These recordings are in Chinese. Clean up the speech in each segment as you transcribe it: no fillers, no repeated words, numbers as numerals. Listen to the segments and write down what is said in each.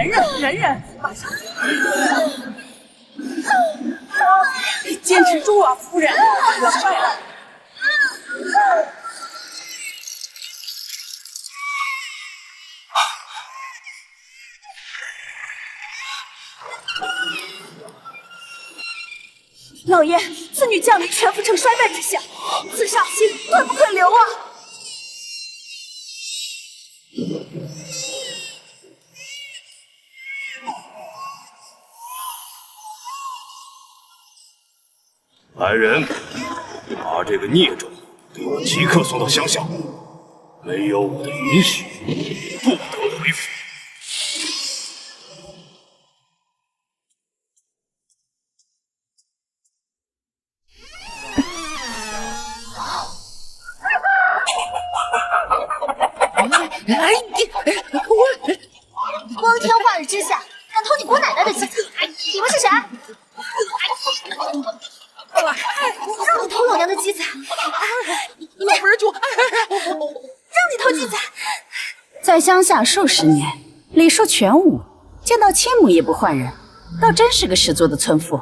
忍，马上坚持住啊，夫人，惹坏了。老爷，此女将临全副成衰败之相，此煞星断不可留啊！来人，把这个孽种给我即刻送到乡下，没有我的允许，不得回府。光天化日之下，敢偷你姑奶奶的鸡？你们是谁？让你偷老娘的鸡仔！老夫人就让你偷鸡仔！在乡下数十年，礼数全无，见到亲母也不唤人，倒真是个十足的村妇。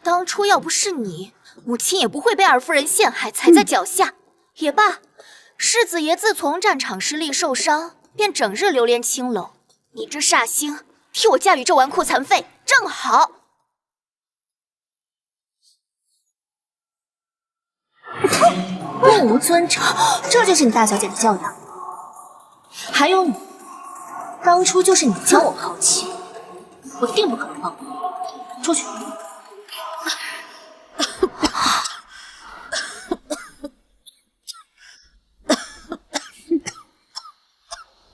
当初要不是你，母亲也不会被二夫人陷害，踩在脚下。也罢，世子爷自从战场失利受伤，便整日流连青楼。你这煞星，替我驾驭这纨绔残废，正好。目无尊长，这就是你大小姐的教养。还有你，当初就是你将我抛弃，我定不可能放过你。出去。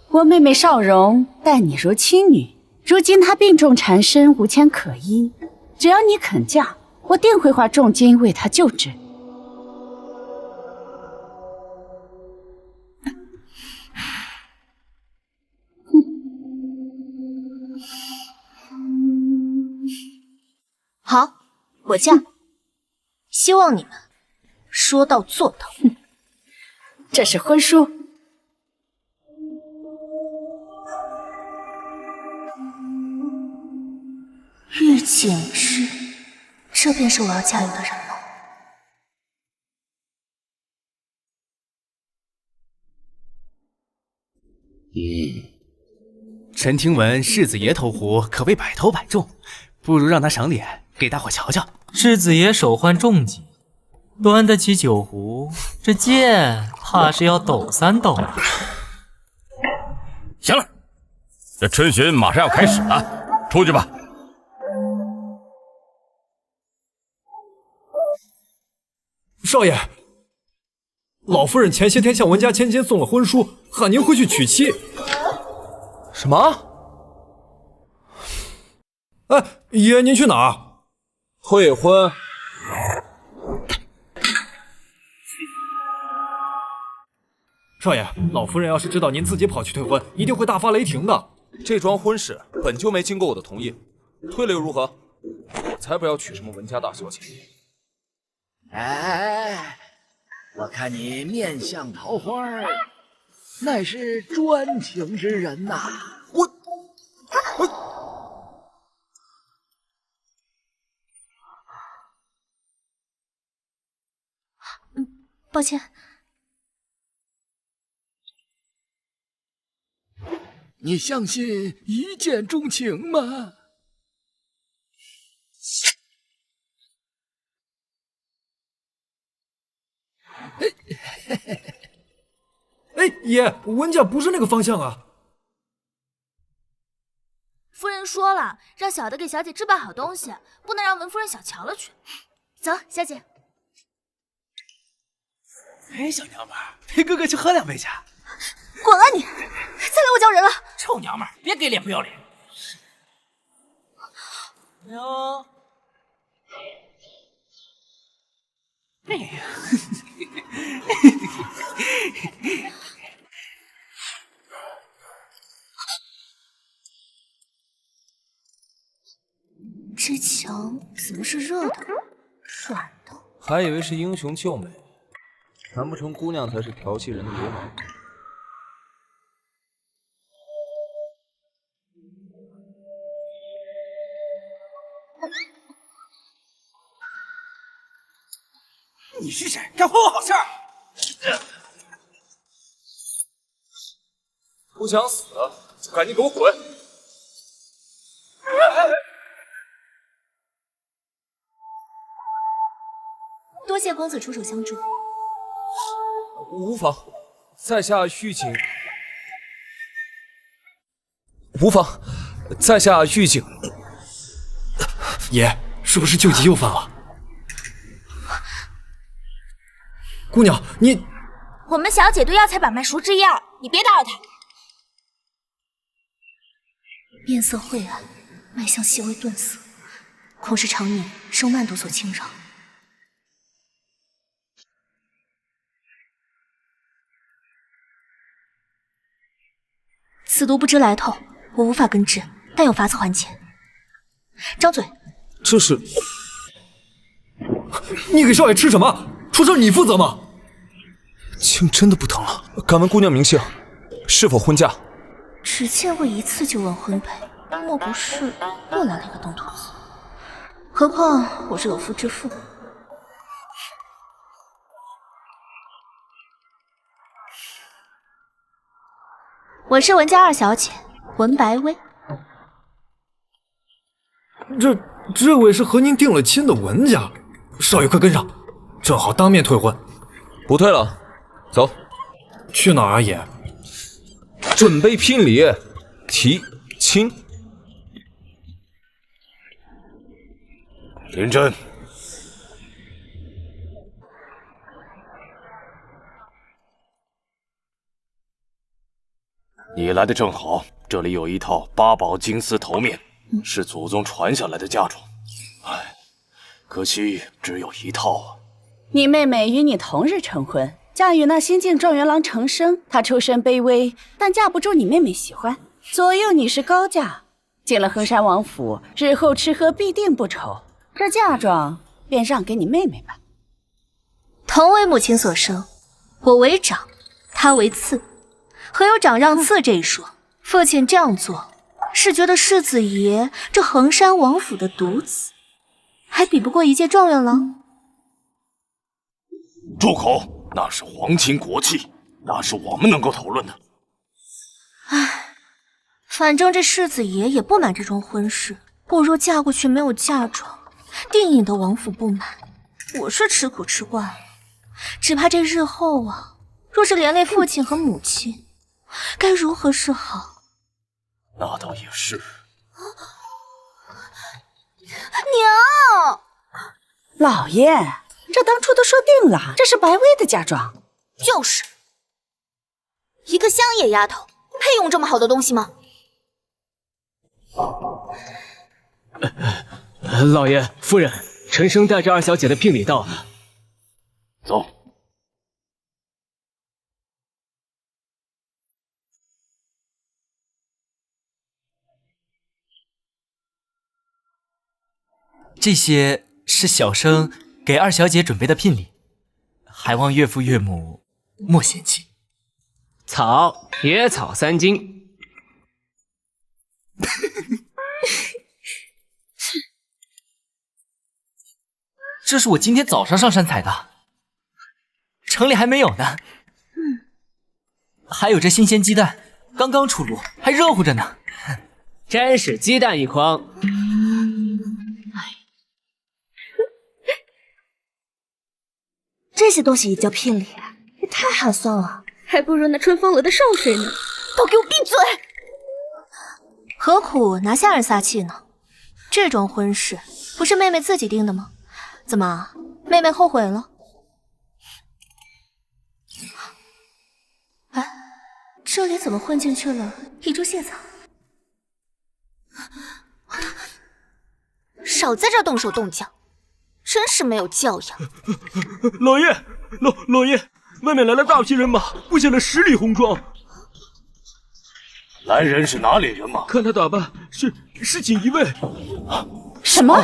我妹妹少荣待你如亲女，如今她病重缠身，无钱可医，只要你肯嫁，我定会花重金为她救治。好，我嫁。希望你们说到做到。这是婚书。玉景之，这便是我要嫁入的人吗？臣听闻世子爷投壶可谓百投百中，不如让他赏脸给大伙瞧瞧。世子爷手患重疾，端得起酒壶，这剑怕是要抖三抖了。行了，这春巡马上要开始了，出去吧。少爷，老夫人前些天向文家千金送了婚书，喊您回去娶妻。什么？哎，爷您去哪儿？退婚。少爷，老夫人要是知道您自己跑去退婚，一定会大发雷霆的。这桩婚事本就没经过我的同意，退了又如何？我才不要娶什么文家大小姐。哎，我看你面相桃花，乃是专情之人呐！抱歉。你相信一见钟情吗？哎，爷，文家不是那个方向啊。夫人说了，让小的给小姐置办好东西，不能让文夫人小瞧了去。走，小姐。哎，小娘们儿，陪哥哥去喝两杯去。滚啊你！再来我叫人了。臭娘们儿，别给脸不要脸。哟，哎呀，这墙怎么是热的、软的？还以为是英雄救美，难不成姑娘才是调戏人的流氓？你是谁？敢毁我好事儿？不想死就赶紧给我滚！多谢公子出手相助。无妨，在下欲请。无妨，在下欲请。爷，是不是救急又犯了？姑娘，你……我们小姐对药材把脉熟知一二，你别打扰她。面色晦暗，脉象细微顿涩，恐是常年受慢毒所侵扰。此毒不知来头，我无法根治，但有法子缓解。张嘴！这是……你给少爷吃什么？出事你负责吗？竟真的不疼了。敢问姑娘名姓，是否婚嫁？只见过一次就问婚配，莫不是又来了一个东土子？何况我是有妇之夫。我是文家二小姐文白薇。这位是和您定了亲的文家，少爷快跟上，正好当面退婚。不退了，走。去哪儿啊，爷？准备聘礼，提亲。林真，你来的正好，这里有一套八宝金丝头面，是祖宗传下来的嫁妆。哎，可惜只有一套啊。你妹妹与你同日成婚，嫁与那新晋状元郎程生。他出身卑微，但架不住你妹妹喜欢，左右你是高价。进了衡山王府，日后吃喝必定不愁。这嫁妆便让给你妹妹吧。同为母亲所生，我为长，她为次，何有长让次这一说？父亲这样做，是觉得世子爷这衡山王府的独子，还比不过一介状元郎？住口！那是皇亲国戚，哪是我们能够讨论的？唉，反正这世子爷也不满这桩婚事，我若嫁过去没有嫁妆，定引得王府不满。我是吃苦吃惯了，只怕这日后啊，若是连累父亲和母亲，该如何是好？那倒也是。娘，老爷，这当初都说定了，这是白薇的嫁妆。就是一个乡野丫头，配用这么好的东西吗？老爷、夫人，陈生带着二小姐的聘礼到了。走。这些是小生给二小姐准备的聘礼，还望岳父岳母莫嫌弃。草，野草3斤。这是我今天早上上山采的，城里还没有呢。还有这新鲜鸡蛋，刚刚出炉，还热乎着呢。真是鸡蛋一筐。这些东西也叫聘礼，也太寒酸了，还不如那春风楼的少水呢。都给我闭嘴！何苦拿下人撒气呢？这桩婚事不是妹妹自己定的吗？怎么，妹妹后悔了？哎，这里怎么混进去了一株蟹草？少在这动手动脚，真是没有教养。老爷，老爷，外面来了大批人马，布下了10里红桩。来人是哪里人马？看他打扮，是锦衣卫。什么？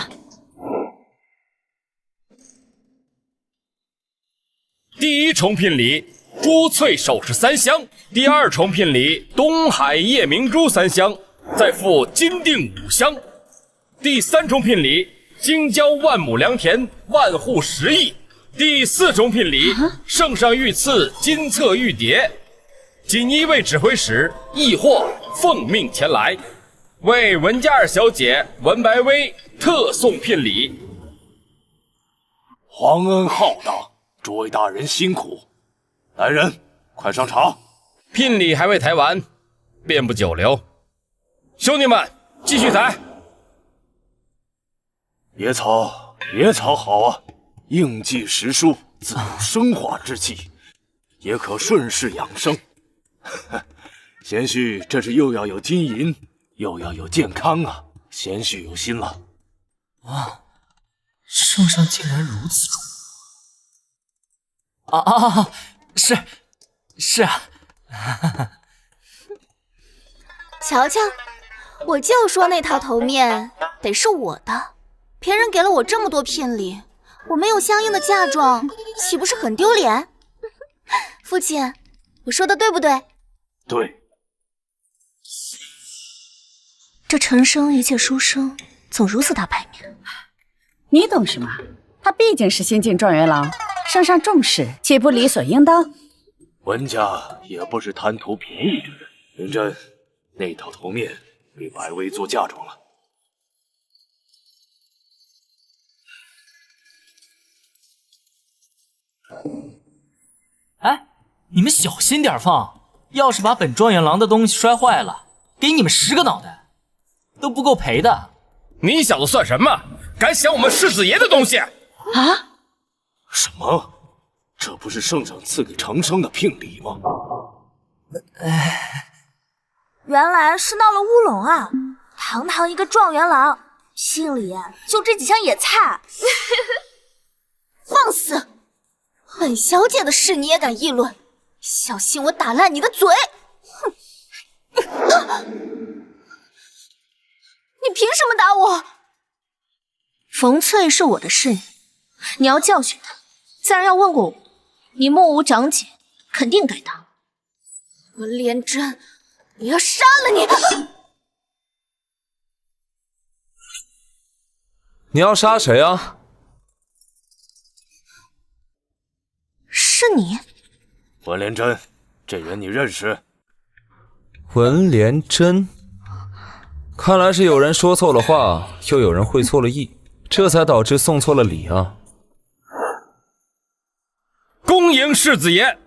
第1重聘礼，珠翠首饰3箱；第2重聘礼，东海夜明珠3箱，再附金锭5箱；第3重聘礼，京郊万亩良田，万户10亿；第4种聘礼，圣上御赐金册玉牒，锦衣卫指挥使易获奉命前来，为文家二小姐文白薇特送聘礼。皇恩浩大，诸位大人辛苦。来人，快上茶。聘礼还未抬完，便不久留。兄弟们，继续抬。野草好啊，应季时蔬，自有生化之气，也可顺势养生。贤婿这是又要有金银，又要有健康啊，贤婿有心了。啊，圣上竟然如此重是啊。瞧瞧，我就说那套头面得是我的，别人给了我这么多聘礼，我没有相应的嫁妆，岂不是很丢脸？父亲，我说的对不对？对。这陈生一介书生，总如此大牌面。你懂什么？他毕竟是新晋状元郎，圣上重视，岂不理所应当？文家也不是贪图便宜之人。认真，那套头面给白薇做嫁妆了。哎，你们小心点放，要是把本状元郎的东西摔坏了，给你们10个脑袋都不够赔的。你小子算什么？敢想我们世子爷的东西啊？什么？这不是圣上赐给程生的聘礼吗？原来是闹了乌龙啊！堂堂一个状元郎，聘礼就这几箱野菜。放肆！本小姐的事你也敢议论？小心我打烂你的嘴！哼！你凭什么打我？冯翠是我的侍女，你要教训她，自然要问过我。你目无长姐，肯定该当。文莲真，我要杀了你！你要杀谁啊？是你？文莲真，这人你认识？文莲真，看来是有人说错了话，又有人会错了意，这才导致送错了礼啊。恭迎世子爷！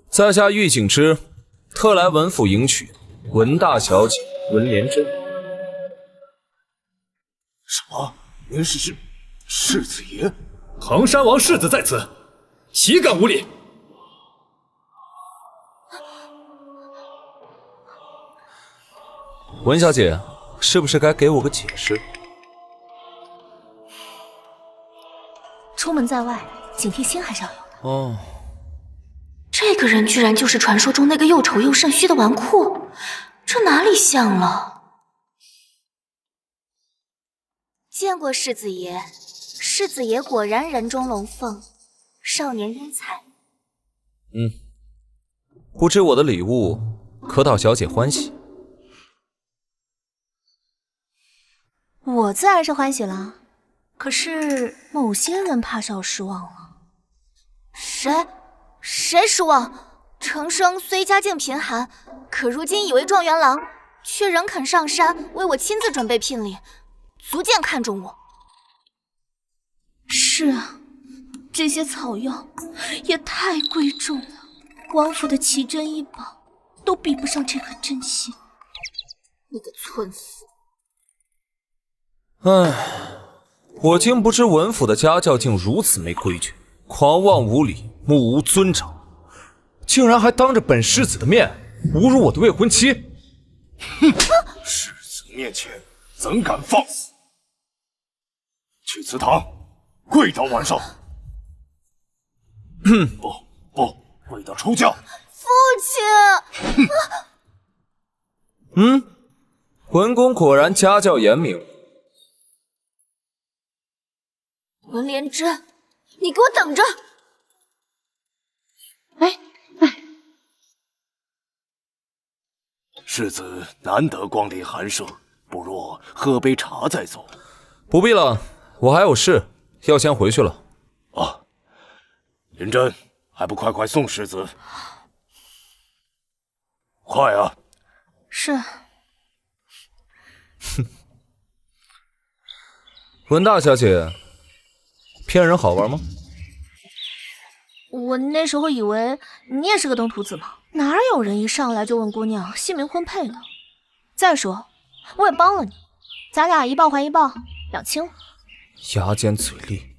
在下玉景之，特来文府迎娶文大小姐文莲真。什么？您是世子爷？衡山王世子在此，岂敢无礼！文小姐，是不是该给我个解释？出门在外，警惕心还是要有的。哦，这个人居然就是传说中那个又丑又肾虚的纨绔，这哪里像了？见过世子爷，世子爷果然人中龙凤，少年英才。不知我的礼物可讨小姐欢喜？我自然是欢喜了，可是某些人怕是要失望了。谁失望？程生虽家境贫寒，可如今已为状元郎，却仍肯上山为我亲自准备聘礼，足见看重我。是啊，这些草药也太贵重了，王府的奇珍异宝都比不上这颗真心。那个村妇！唉，我竟不知文府的家教竟如此没规矩，狂妄无礼，目无尊长，竟然还当着本世子的面侮辱我的未婚妻！哼！世子面前怎敢放肆？去祠堂，跪到晚上。不，跪到出嫁。父亲！文公果然家教严明。文莲真，你给我等着！世子难得光临寒舍，不若喝杯茶再走。不必了，我还有事，要先回去了。啊，银针，还不快快送世子？快啊！是。哼，文大小姐，骗人好玩吗？我那时候以为你也是个登徒子嘛，哪有人一上来就问姑娘姓名婚配呢？再说，我也帮了你，咱俩一报还一报，两清了。牙尖嘴利，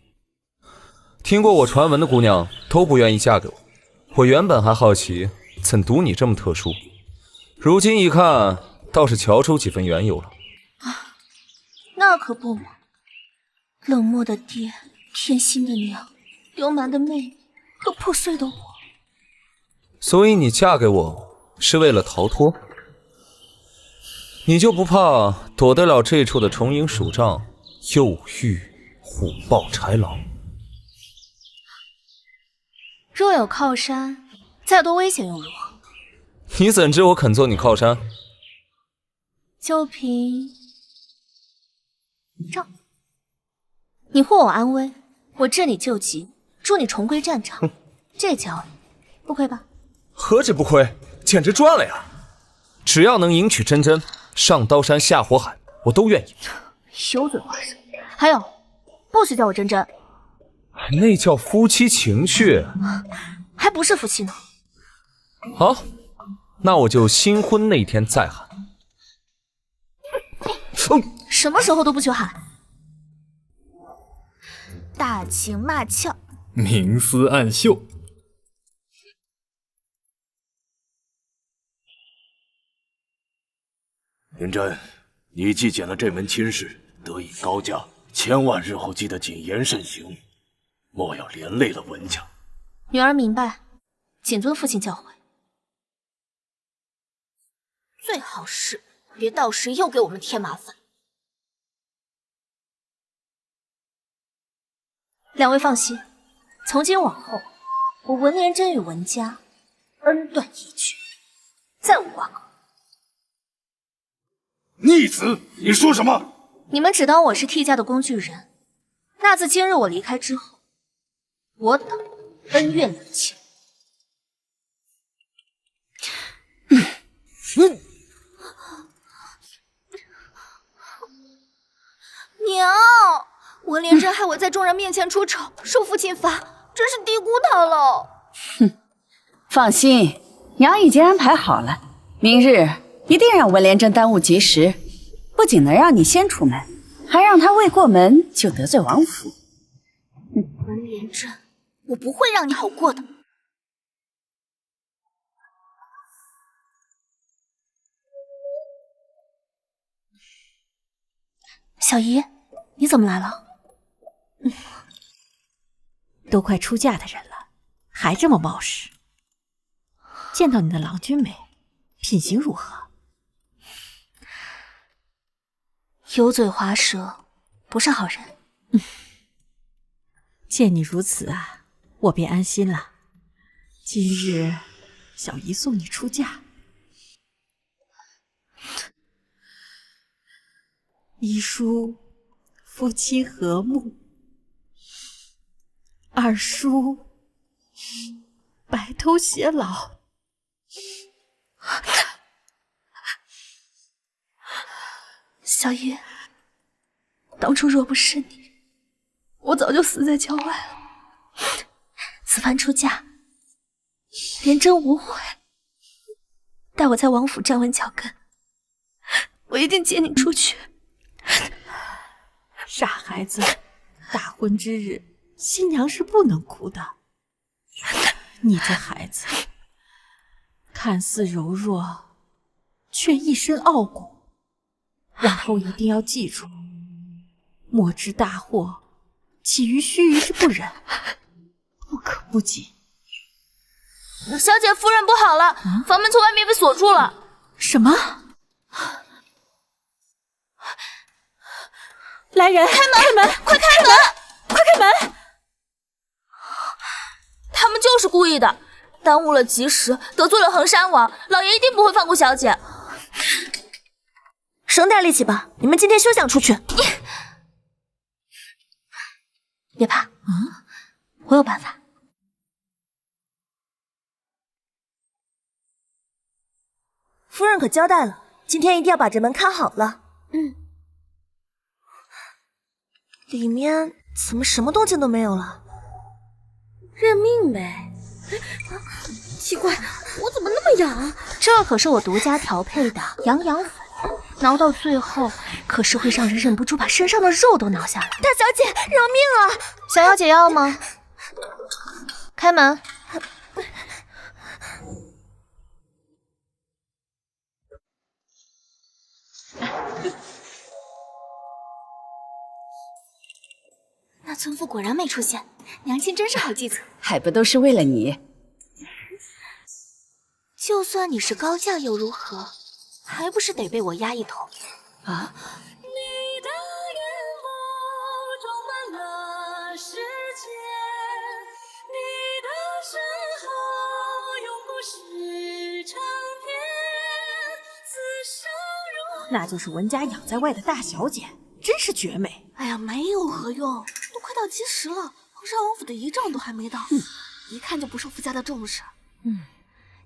听过我传闻的姑娘都不愿意嫁给我。我原本还好奇，怎独你这么特殊？如今一看，倒是瞧出几分缘由了。啊，那可不嘛！冷漠的爹，偏心的娘，刁蛮的妹妹和破碎的我。所以你嫁给我是为了逃脱？你就不怕躲得了这处的虫影鼠杖，又遇虎豹豺狼？若有靠山，再多危险又如何？你怎知我肯做你靠山？就凭这，你护我安危，我治你救急，助你重归战场，这交易不亏吧？何止不亏，简直赚了呀！只要能迎娶真真，上刀山下火海，我都愿意。油嘴滑舌，还有，不许叫我真真，那叫夫妻情趣，还不是夫妻呢。好，那我就新婚那天再喊。什么时候都不许喊。大情骂俏，明丝暗绣。云真，你既捡了这门亲事，得以高价，千万日后记得谨言慎行，莫要连累了文家。女儿明白，谨遵父亲教诲。最好是别到时又给我们添麻烦。两位放心，从今往后，我文廉贞与文家恩断义绝，再无瓜葛。逆子，你说什么？你们只当我是替家的工具人。那自今日我离开之后，我等恩怨两清。娘，文廉贞害我在众人面前出丑，受父亲罚，真是低估他了。哼，放心，娘已经安排好了，明日一定让文廉贞耽误吉时，不仅能让你先出门，还让他未过门就得罪王府。文廉贞，我不会让你好过的。小姨，你怎么来了？都快出嫁的人了，还这么冒失。见到你的郎君没？品行如何？油嘴滑舌，不是好人。见你如此啊，我便安心了。今日小姨送你出嫁。一书夫妻和睦，二书白头偕老。小姨，当初若不是你，我早就死在郊外了。此番出嫁，廉贞无悔。待我在王府站稳脚跟，我一定接你出去。傻孩子，大婚之日，新娘是不能哭的。你这孩子，看似柔弱，却一身傲骨。往后一定要记住，莫知大祸起于须臾之不忍，不可不谨。小姐，夫人不好了，房门从外面被锁住了。什么？来人！开门！开门！快开门！快开门！他们就是故意的，耽误了吉时，得罪了衡山王，老爷一定不会放过小姐。省点力气吧，你们今天休想出去。别怕，我有办法。夫人可交代了，今天一定要把这门看好了。里面怎么什么动静都没有了？认命呗。奇怪，我怎么那么痒？这可是我独家调配的羊羊粉，挠到最后可是会让人忍不住把身上的肉都挠下来。大小姐，饶命啊！想要解药吗？开门。那村妇果然没出现，娘亲真是好计策，还不都是为了你？就算你是高价又如何，还不是得被我压一头啊！那就是文家养在外的大小姐，真是绝美。哎呀，没有何用，都快到吉时了，衡山王府的仪仗都还没到，一看就不受夫家的重视。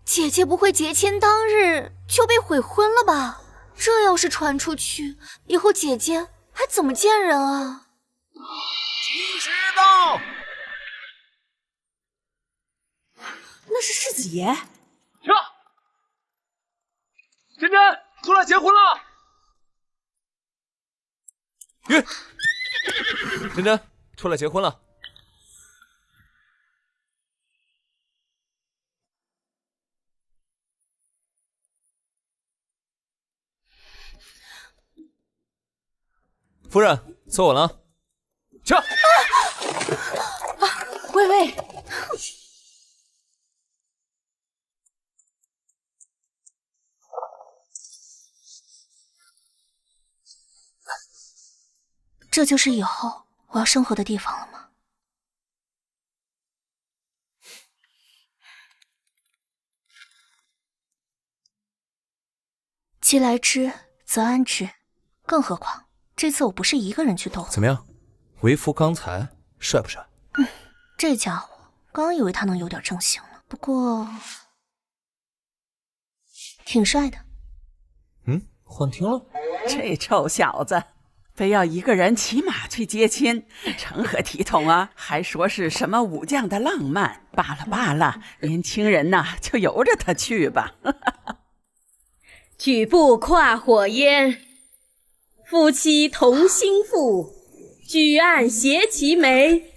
姐姐不会结亲当日就被悔婚了吧？这要是传出去，以后姐姐还怎么见人啊？吉时到，那是世子爷。停！真真出来结婚了。真真出来结婚了。夫人，坐稳了。去。微微，这就是以后我要生活的地方了吗？既来之，则安之。更何况这次我不是一个人去斗。怎么样，为夫刚才帅不帅？这家伙刚以为他能有点正形呢，不过挺帅的。幻听了？这臭小子，非要一个人骑马去接亲，成何体统啊？还说是什么武将的浪漫，罢了罢了，年轻人呐，就由着他去吧。举步跨火焰，夫妻同心腹，举案携齐眉，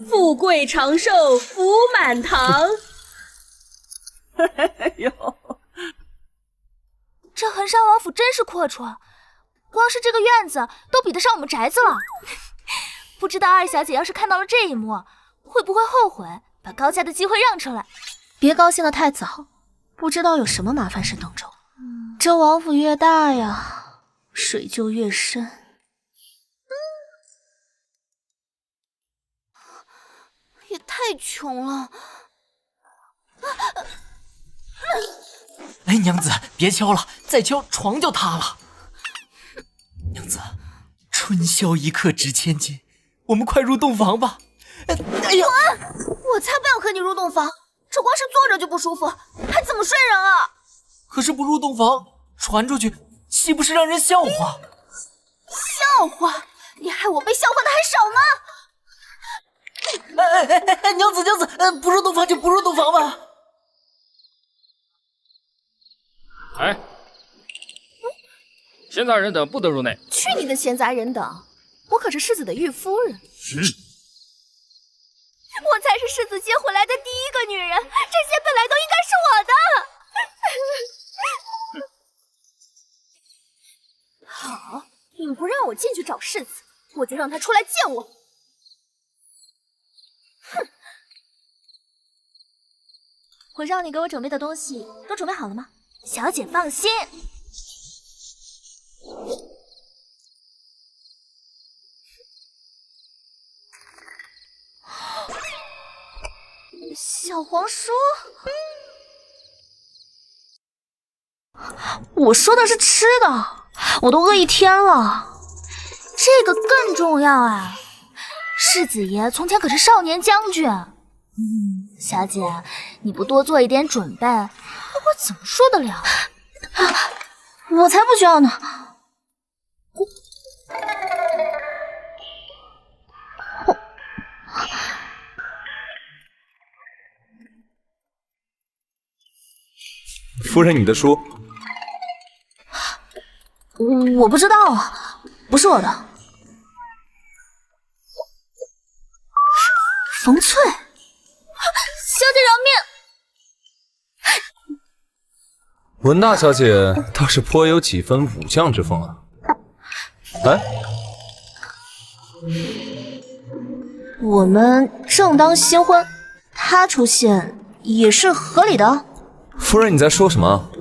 富贵长寿福满堂。哎呦，这衡山王府真是阔绰，光是这个院子都比得上我们宅子了。不知道二小姐要是看到了这一幕，会不会后悔把高家的机会让出来？别高兴得太早，不知道有什么麻烦事等着我。这王府越大呀，水就越深。也太穷了。哎，娘子，别敲了，再敲床就塌了。娘子，春宵一刻值千金，我们快入洞房吧。哎呀，我才不要和你入洞房，这光是坐着就不舒服，还怎么睡人啊？可是不入洞房，传出去岂不是让人笑话？笑话？你害我被笑话的还少吗？娘子，不入洞房就不入洞房吧。哎，闲杂人等不得入内。去你的闲杂人等！我可是世子的御夫人，我才是世子接回来的第一个女人，这些本来都应该是我的。好，你们不让我进去找世子，我就让他出来见我。哼！我让你给我准备的东西都准备好了吗？小姐放心。小黄书，我说的是吃的，我都饿一天了。这个更重要啊！世子爷从前可是少年将军。小姐，你不多做一点准备，我怎么说得了？我才不需要呢。夫人，你的书。我不知道啊，不是我的。冯翠，小姐饶命！文大小姐倒是颇有几分武将之风啊。哎，我们正当新婚，他出现也是合理的。夫人，你在说什么？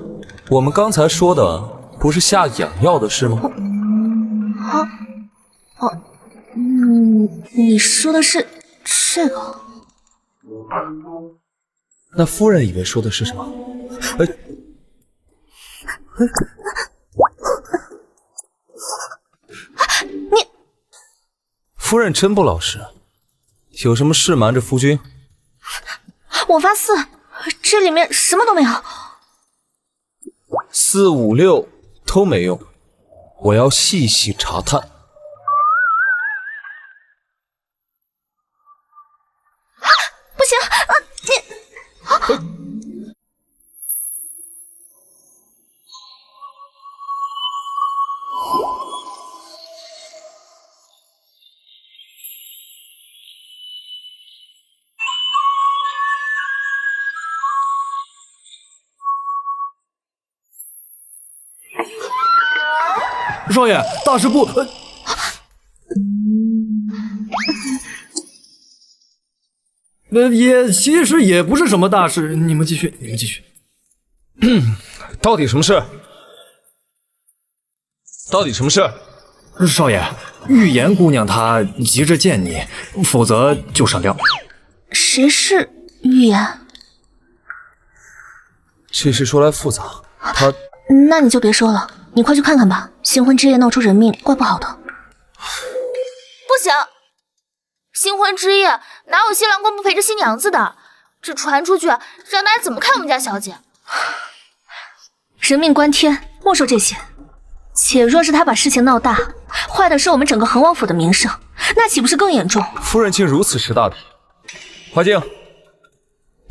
我们刚才说的不是下养药的事吗？你说的是这个？那夫人以为说的是什么？你，夫人真不老实，有什么事瞒着夫君？我发誓，这里面什么都没有。4、5、6都没用，我要细细查探。不行，少爷，大事不……其实也不是什么大事，你们继续。到底什么事？少爷，玉颜姑娘她急着见你，否则就上吊。谁是玉颜？这事说来复杂，她……那你就别说了，你快去看看吧。新婚之夜闹出人命，怪不好的。不行，新婚之夜哪有新郎官不陪着新娘子的？这传出去，让大家怎么看我们家小姐？人命关天，莫说这些。且若是他把事情闹大，坏的是我们整个恒王府的名声，那岂不是更严重？夫人竟如此识大体。怀静，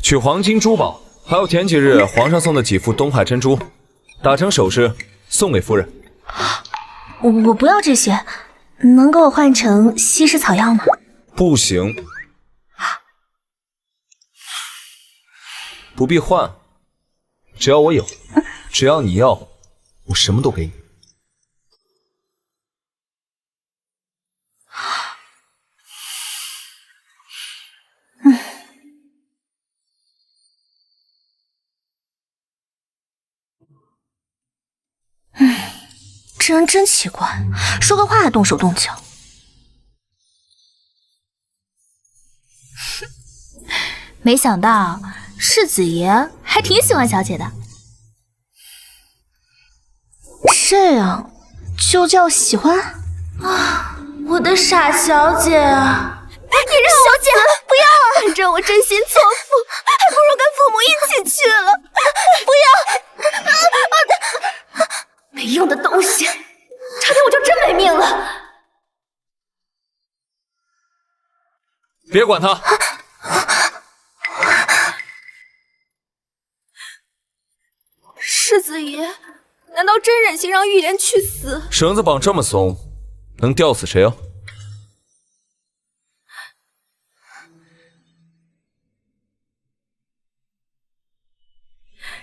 取黄金珠宝，还有前几日皇上送的几副东海珍珠，打成首饰送给夫人。我不要这些，能给我换成稀释草药吗？不行，不必换，只要我有，只要你要，我什么都给你。这人真奇怪，说个话还动手动脚。没想到世子爷还挺喜欢小姐的。这样就叫喜欢啊！我的傻小姐啊！你让我小姐不要啊！反正我真心错付，还不如跟父母一起去了。不要！没用的东西，差点我就真没命了。别管他。世子爷，难道真忍心让玉颜去死？绳子绑这么松，能吊死谁啊？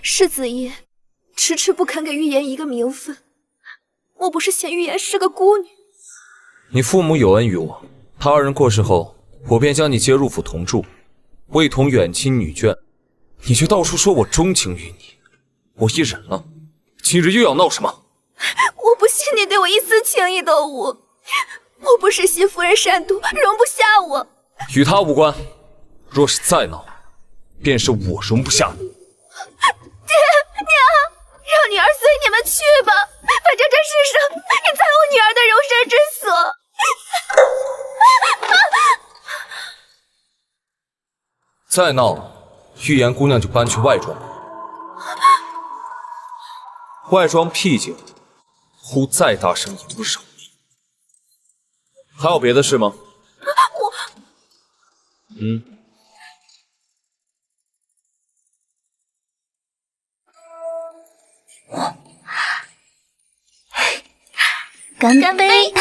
世子爷迟迟不肯给玉颜一个名分，莫不是嫌玉颜是个孤女？你父母有恩于我，他二人过世后，我便将你接入府同住，为同远亲女眷，你却到处说我钟情于你，我亦忍了。今日又要闹什么？我不信你对我一丝情意都无，我不是新夫人善妒，容不下我。与他无关，若是再闹，便是我容不下你。爹娘，让女儿随你们去吧，反正这世上也才有女儿的容身之所。再闹，玉颜姑娘就搬去外庄。外庄僻静，呼再大声也不少。还有别的事吗？干杯！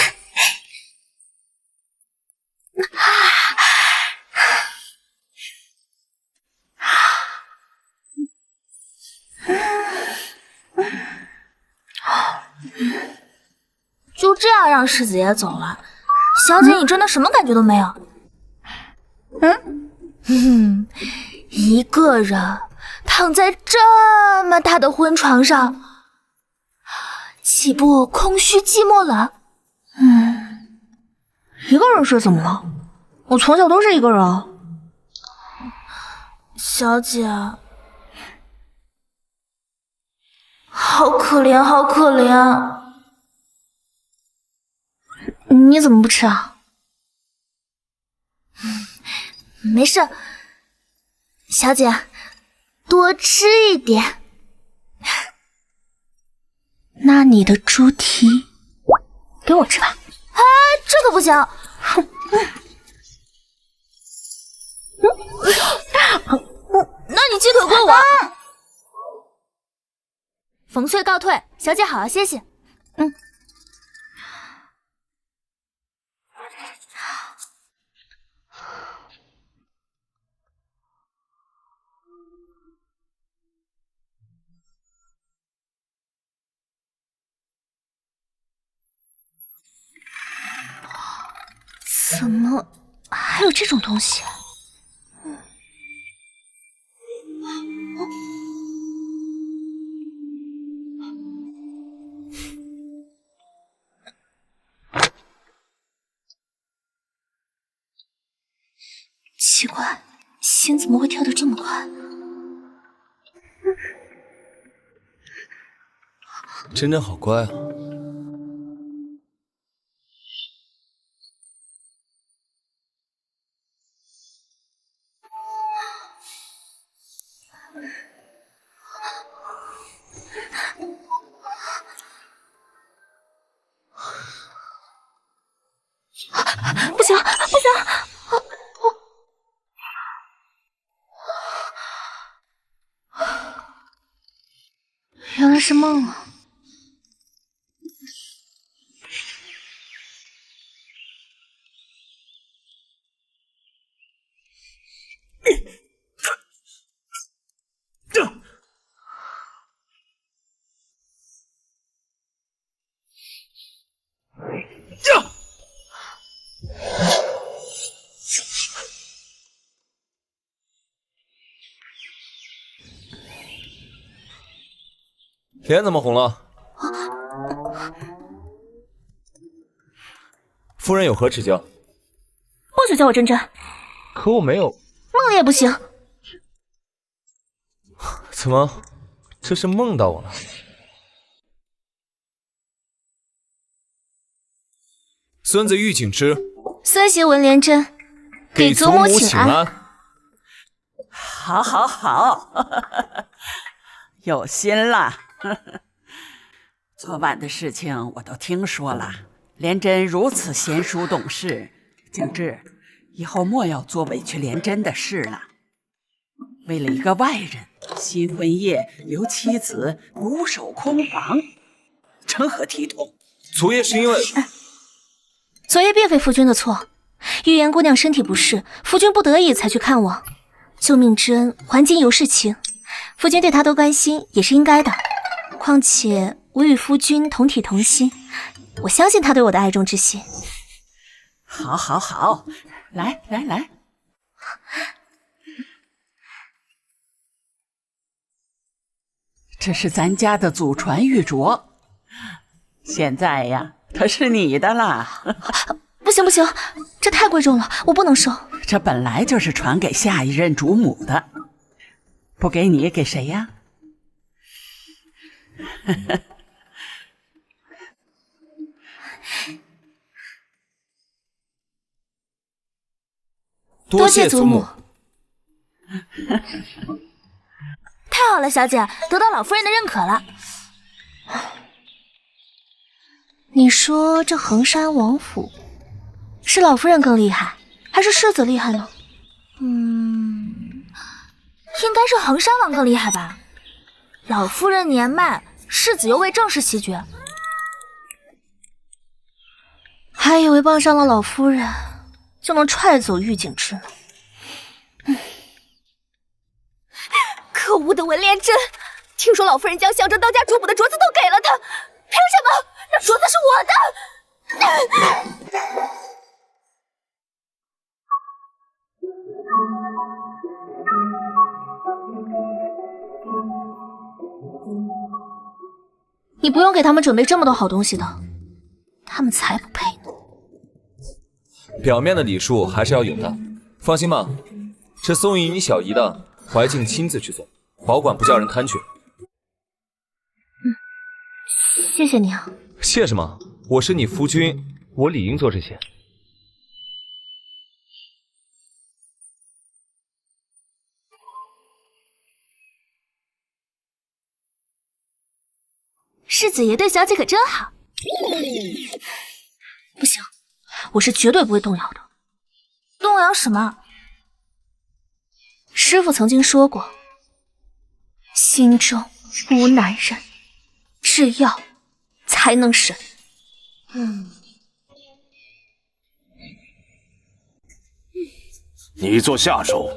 就这样让世子爷走了，小姐，你真的什么感觉都没有？一个人躺在这么大的婚床上，岂不空虚寂寞冷？一个人睡怎么了？我从小都是一个人。小姐，好可怜，好可怜。你怎么不吃啊？没事，小姐，多吃一点。那你的猪蹄给我吃吧。啊，这可不行。那你鸡腿归我。冯翠告退，小姐好好歇息。怎么还有这种东西？奇怪，心怎么会跳得这么快？真真好乖啊。不行，不行！原来是梦啊！脸怎么红了？夫人有何指教？不许叫我真真，可我没有。梦也不行。怎么，这是梦到我了？孙子玉景之，孙媳文莲真，给祖母请安。好，好，好，有心了。昨晚的事情我都听说了，莲真如此贤淑懂事，景之，以后莫要做委屈莲真的事了。为了一个外人，新婚夜留妻子独守空房，成何体统？昨夜是因为……昨夜并非夫君的错，玉颜姑娘身体不适，夫君不得已才去看望，救命之恩还今犹是情，夫君对她多关心也是应该的。况且我与夫君同体同心，我相信他对我的爱中之心。好，好，好，来，来，来。这是咱家的祖传玉镯，现在呀，它是你的啦。不行不行，这太贵重了，我不能收。这本来就是传给下一任主母的，不给你给谁呀？多谢祖母。太好了，小姐，得到老夫人的认可了。你说这衡山王府是老夫人更厉害，还是世子厉害呢？应该是衡山王更厉害吧。老夫人年迈，世子又未正式袭爵，还以为傍上了老夫人就能踹走玉景之呢。可恶的文莲真！听说老夫人将象征当家主母的镯子都给了他，凭什么？那镯子是我的！你不用给他们准备这么多好东西的，他们才不配呢。表面的礼数还是要有的，放心吧，这送与你小姨的，怀静亲自去送，保管不叫人贪去。谢谢你啊。谢什么？我是你夫君，我理应做这些。世子爷对小姐可真好。不行，我是绝对不会动摇的。动摇什么？师父曾经说过，心中无男人，制药才能神。你做下手，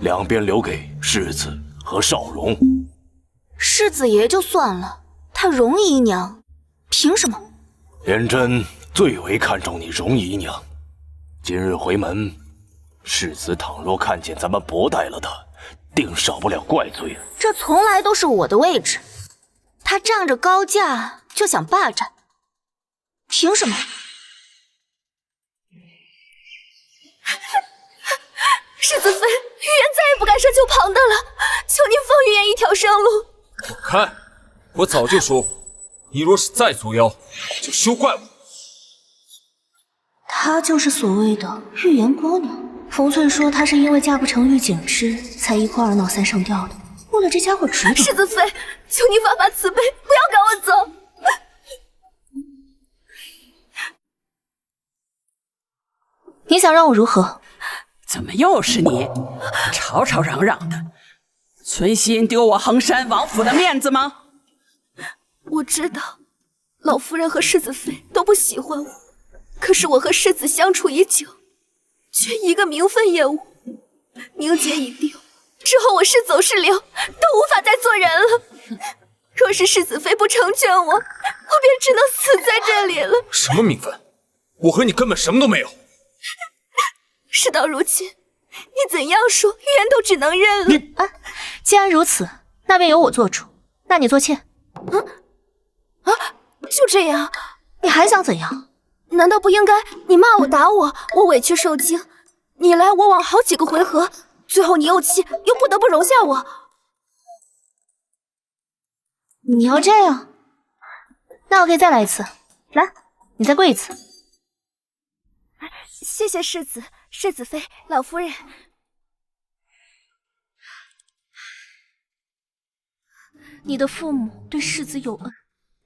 两边留给世子和少荣。世子爷就算了，他荣姨娘凭什么？莲真最为看重你荣姨娘，今日回门，世子倘若看见咱们薄待了他，定少不了怪罪的。这从来都是我的位置，他仗着高价就想霸占，凭什么？世子妃，玉言再也不敢奢求庞大了，求您放玉言一条生路。我看，我早就说过，你若是再作妖，就休怪我。她就是所谓的玉言姑娘。冯翠说她是因为嫁不成玉景之，才一哭二闹三上吊的。为了这家伙值得。世子妃，求您发发慈悲，不要赶我走。你想让我如何？怎么又是你？吵吵嚷嚷的，存心丢我衡山王府的面子吗？我知道，老夫人和世子妃都不喜欢我，可是我和世子相处已久，却一个名分也无。名节已丢，之后我是走是留，都无法再做人了。若是世子妃不成全我，我便只能死在这里了。什么名分？我和你根本什么都没有。事到如今，你怎样说，玉言都只能认了。你既然如此，那便由我做主。那你做妾。就这样？你还想怎样？难道不应该你骂我打我，我委屈受惊，你来我往好几个回合，最后你又气，又不得不容下我。你要这样？那我可以再来一次。来，你再跪一次。谢谢世子、世子妃、老夫人。你的父母对世子有恩，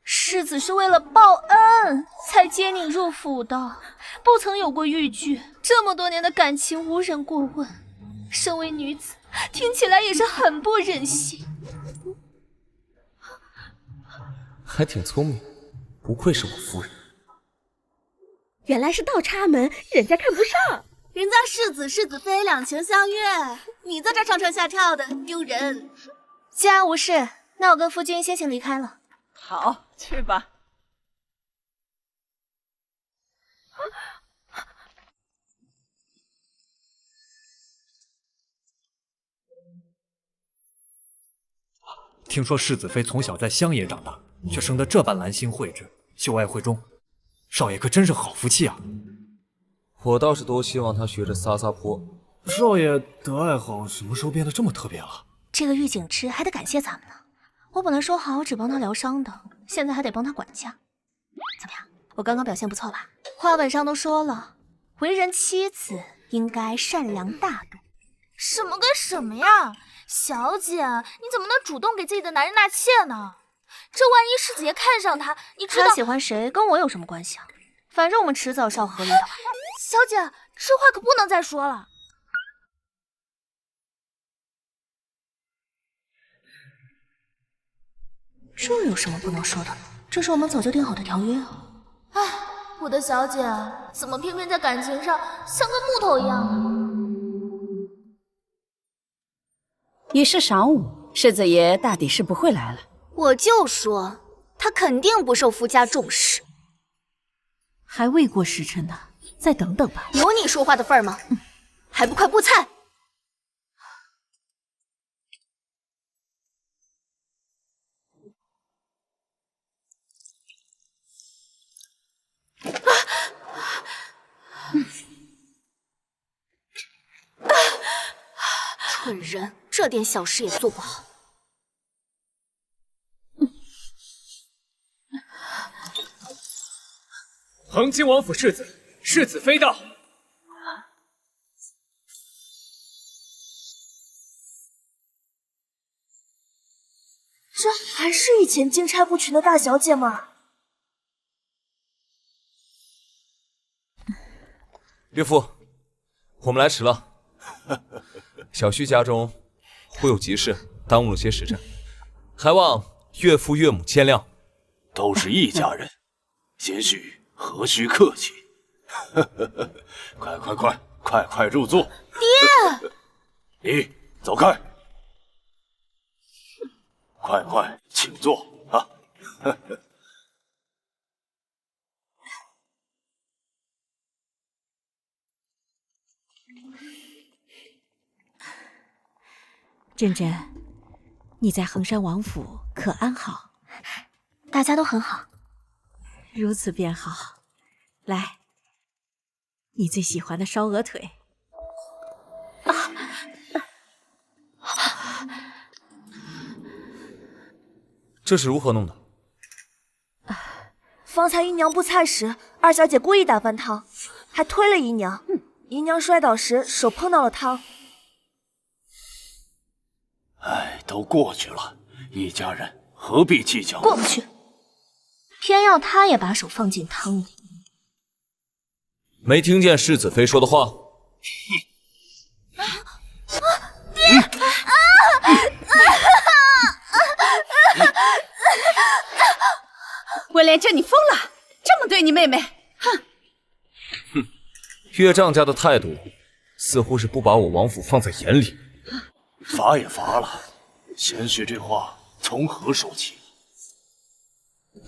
世子是为了报恩才接你入府的，不曾有过逾矩。这么多年的感情无人过问，身为女子，听起来也是很不忍心。还挺聪明，不愧是我夫人。原来是倒插门，人家看不上。人家世子世子妃两情相悦，你在这上蹿下跳的，丢人。既然无事，那我跟夫君先行离开了。好，去吧。听说世子妃从小在乡野长大，却生得这般兰心蕙质，秀爱慧中，少爷可真是好福气啊！我倒是多希望他学着撒撒泼。少爷的爱好什么时候变得这么特别了？这个玉景之还得感谢咱们呢。我本来说好只帮他疗伤的，现在还得帮他管家。怎么样？我刚刚表现不错吧？话本上都说了，为人妻子应该善良大度，什么跟什么呀？小姐，你怎么能主动给自己的男人纳妾呢？这万一世子爷看上他，你知道他喜欢谁跟我有什么关系啊？反正我们迟早是要和离的。小姐，这话可不能再说了。这有什么不能说的？这是我们早就定好的条约啊！唉，我的小姐，怎么偏偏在感情上像个木头一样呢？已是晌午，世子爷大抵是不会来了。我就说，他肯定不受夫家重视。还未过时辰呢，再等等吧。有你说话的份儿吗？还不快布菜！蠢人，这点小事也做不好。恒亲王府世子，世子妃到。这还是以前金钗不群的大小姐吗？岳父，我们来迟了。小婿家中忽有急事，耽误了些时辰，还望岳父岳母见谅。都是一家人，贤婿何须客气？快入座。爹，你走开。快，请坐啊！珍珍，你在衡山王府可安好？大家都很好。如此便好。来，你最喜欢的烧鹅腿。这是如何弄的？方才姨娘布菜时，二小姐故意打翻汤，还推了姨娘。姨娘摔倒时手碰到了汤。哎，都过去了，一家人何必计较？过不去，偏要她也把手放进汤里。没听见世子妃说的话？文莲这你疯了，这么对你妹妹，哼！岳丈家的态度似乎是不把我王府放在眼里。罚也罚了，贤婿这话从何说起？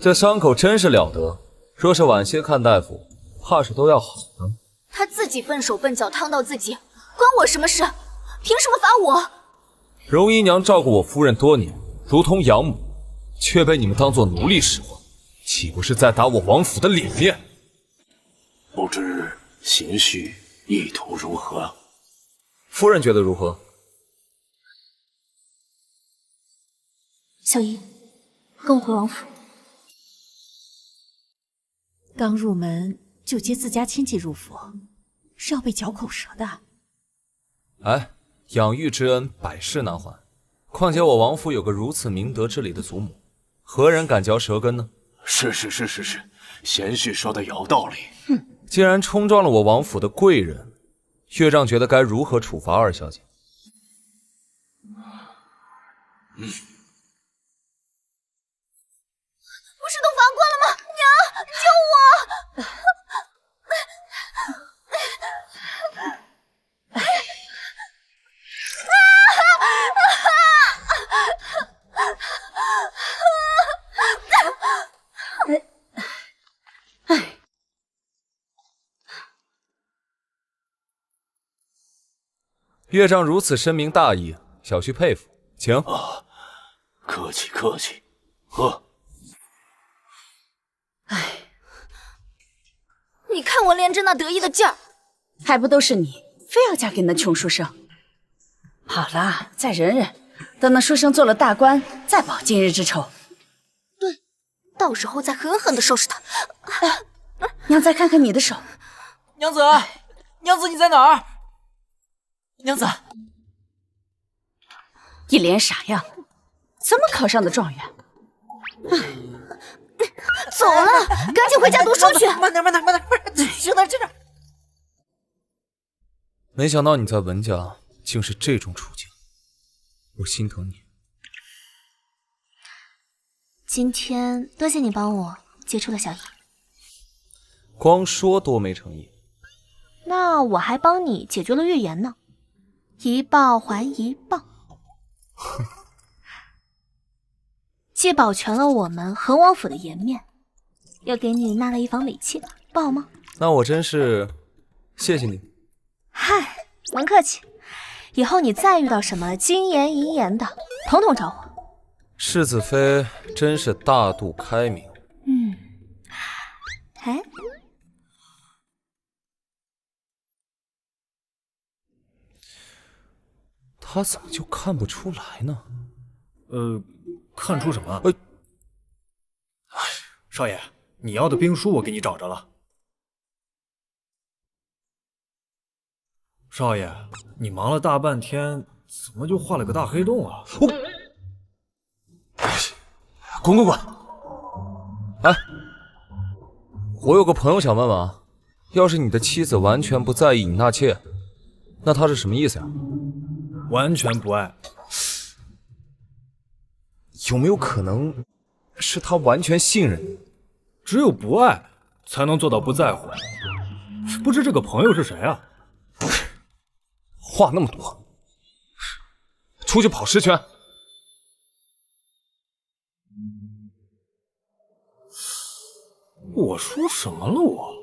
这伤口真是了得，若是晚些看大夫，怕是都要好了。他自己笨手笨脚烫到自己，关我什么事？凭什么罚我？荣姨娘照顾我夫人多年，如同养母，却被你们当作奴隶使唤，岂不是在打我王府的脸面？不知贤婿意图如何？夫人觉得如何？小姨，跟我回王府。刚入门就接自家亲戚入府，是要被嚼口舌的。哎，养育之恩百世难还，况且我王府有个如此明德之礼的祖母，何人敢嚼舌根呢？是，贤婿说的有道理。既然冲撞了我王府的贵人，岳丈觉得该如何处罚二小姐？不是都罚过了吗？娘，救我！岳丈如此深明大义，小婿佩服，请。客气，喝。你看文莲珍那得意的劲儿，还不都是你非要嫁给那穷书生？好了，再忍忍，等那书生做了大官，再报今日之仇。对，到时候再狠狠的收拾他。娘，再看看你的手。娘子，你在哪儿？娘子，一脸傻样，怎么考上的状元？走了，赶紧回家读书去。慢点，轻点。没想到你在文家竟是这种处境，我心疼你。今天多谢你帮我接触了小姨，光说多没诚意。那我还帮你解决了预言呢，一报还一报。既保全了我们恒王府的颜面，又给你纳了一房美妾，不好吗？那我真是谢谢你。嗨，甭客气，以后你再遇到什么金言银言的，统统找我。世子妃真是大度开明。哎，他怎么就看不出来呢？看出什么？少爷，你要的兵书我给你找着了。少爷，你忙了大半天，怎么就画了个大黑洞啊？滚！哎，我有个朋友想问问啊，要是你的妻子完全不在意你纳妾，那他是什么意思呀？完全不爱。有没有可能是他完全信任你？只有不爱才能做到不在乎。不知这个朋友是谁啊？话那么多，出去跑10圈。我说什么了我？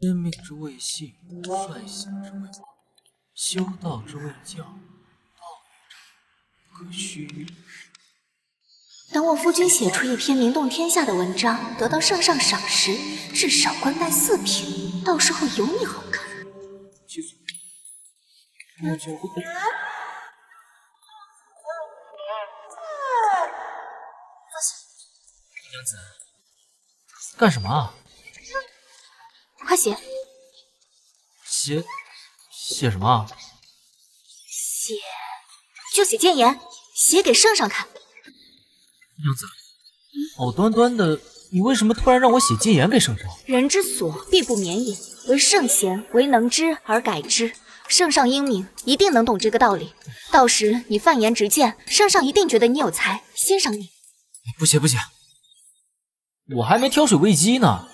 天命之谓性，率性之谓王，修道之谓教，道义者可虚。等我夫君写出一篇名动天下的文章，得到圣上赏识，至少官拜4品，到时候有你好看。娘子，干什么啊？快写！写什么啊？写谏言，写给圣上看。娘子，好端端的，你为什么突然让我写谏言给圣上？人之所必不免也，唯圣贤唯能知而改之。圣上英明，一定能懂这个道理。到时你犯言直谏，圣上一定觉得你有才，欣赏你。不写，我还没挑水喂鸡呢。啊！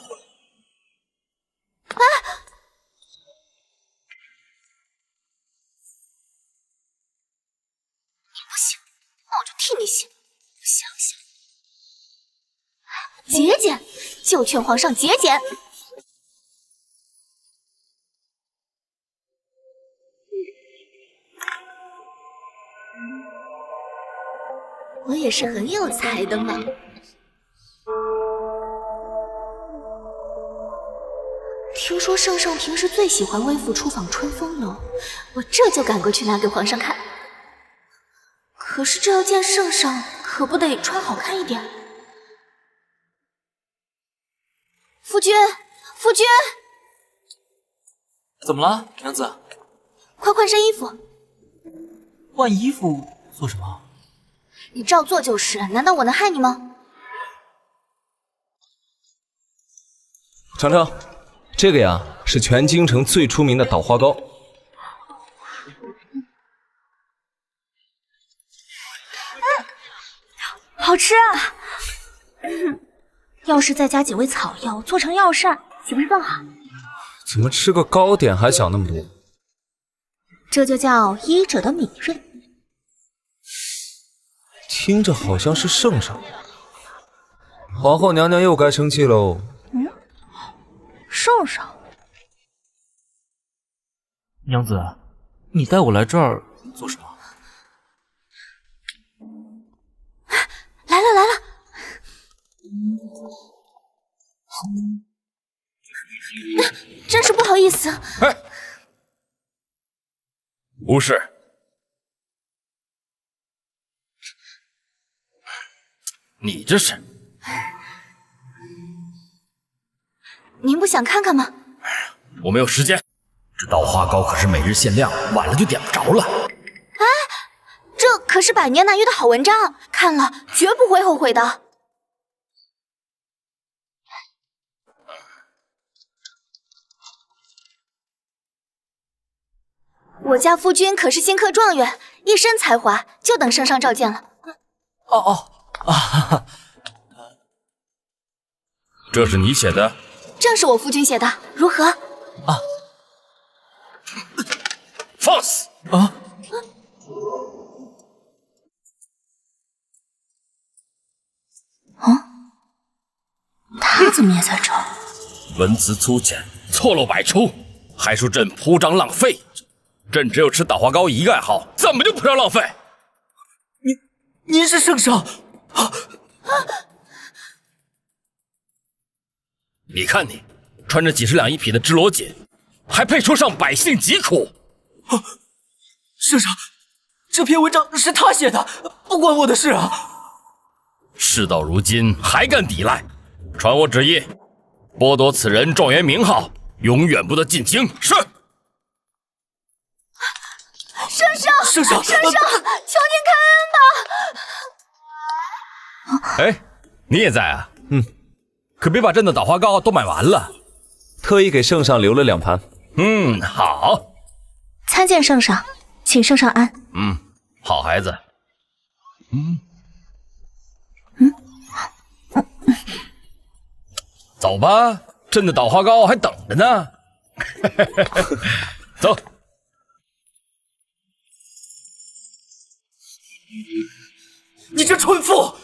你不行，那我就替你写。我想想，节俭，就劝皇上节俭。我也是很有才的嘛。听说圣上平时最喜欢微服出访春风楼，我这就赶过去拿给皇上看。可是这要见圣上，可不得穿好看一点。夫君，怎么了，娘子？快换身衣服。换衣服做什么？你照做就是，难道我能害你吗？程程，这个呀是全京城最出名的捣花糕。好吃啊！要是再加几味草药，做成药膳，岂不是更好？怎么吃个糕点还想那么多？这就叫医者的敏锐。听着好像是圣上，皇后娘娘又该生气喽。圣上，娘子，你带我来这儿做什么？来了！真是不好意思。哎，无事。你这是？您不想看看吗？我没有时间。这捣花糕可是每日限量，晚了就点不着了。啊，可是百年难遇的好文章，看了绝不会后悔的。我家夫君可是新科状元，一身才华，就等圣上召见了。这是你写的？正是我夫君写的，如何？放肆！他怎么也在这儿？文辞粗浅，错漏百出，还说朕铺张浪费。朕只有吃捣花糕一个爱好，怎么就铺张浪费？您是圣上？你看你穿着几十两一匹的织罗锦，还配说上百姓疾苦？圣上，这篇文章是他写的，不关我的事啊！事到如今还敢抵赖？传我旨意，剥夺此人状元名号，永远不得进京。是。圣上，求您开恩吧！哎，你也在啊？可别把朕的捣花糕都买完了。特意给圣上留了2盘。好。参见圣上，请圣上安。好孩子。走吧，朕的捣花糕还等着呢。走。你这蠢妇！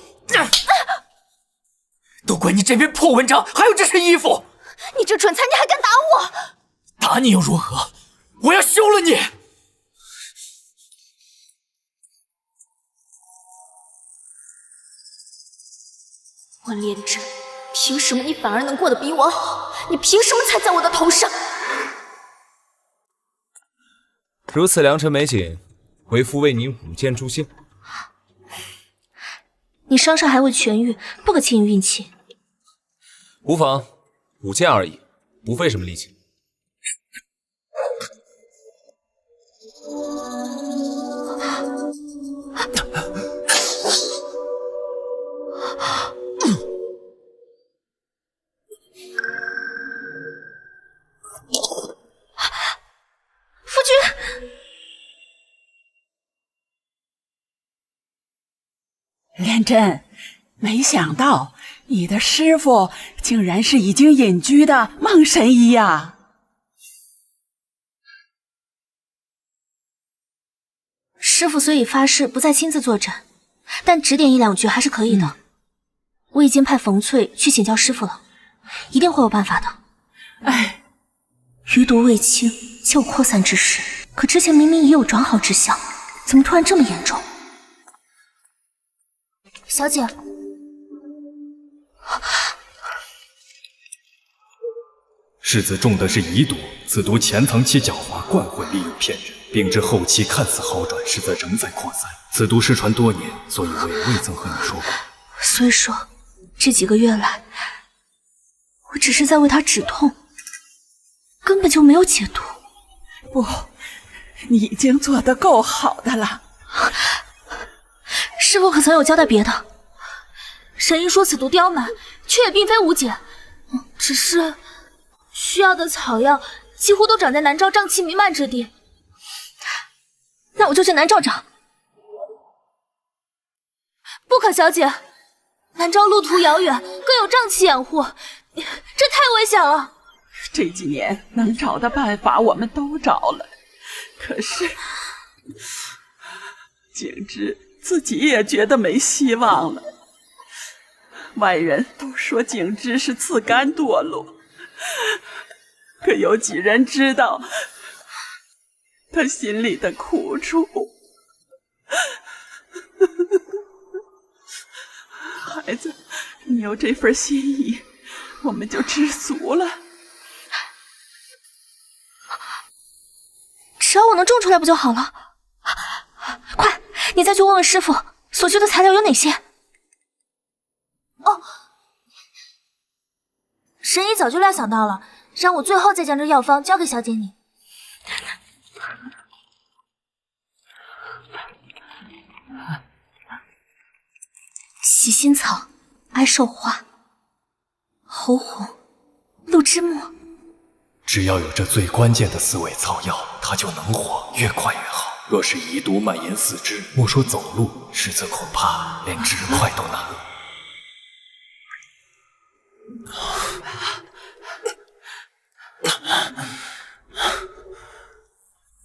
都怪你这篇破文章，还有这身衣服！你这蠢材，你还敢打我？打你又如何？我要休了你！温连真，凭什么你反而能过得比我好？你凭什么踩在我的头上？如此良辰美景，为夫为您舞剑助兴。你伤势还未痊愈，不可轻易运气。无妨，舞剑而已，不费什么力气。夫君，连真，没想到你的师傅竟然是已经隐居的孟神医呀！师傅虽已发誓不再亲自坐诊，但指点1、2句还是可以的。我已经派冯翠去请教师傅了，一定会有办法的。哎，余毒未清，且有扩散之势，可之前明明已有转好之象，怎么突然这么严重？小姐，世子中的是遗毒，此毒潜藏其狡猾，惯会利用骗人，并至后期看似好转，实则仍在扩散。此毒失传多年，所以我也未曾和你说过。所以说，这几个月来，我只是在为他止痛，根本就没有解毒。不，你已经做得够好的了。师傅可曾有交代别的？神医说此毒刁蛮，却也并非无解，只是需要的草药几乎都长在南诏瘴气弥漫之地。那我就去南诏找。不可，小姐，南诏路途遥远，更有瘴气掩护，这太危险了。这几年能找的办法我们都找了，可是景之自己也觉得没希望了。外人都说景之是自甘堕落，可有几人知道他心里的苦楚？孩子，你有这份心意，我们就知足了。只要我能种出来不就好了？快，你再去问问师傅，所需的材料有哪些？哦，神医早就料想到了，让我最后再将这药方交给小姐你。洗心草、哀寿花、猴红、鹿之墨。只要有这最关键的4味草药，他就能活，越快越好。若是遗毒蔓延四肢，莫说走路，实则恐怕连直快都难了。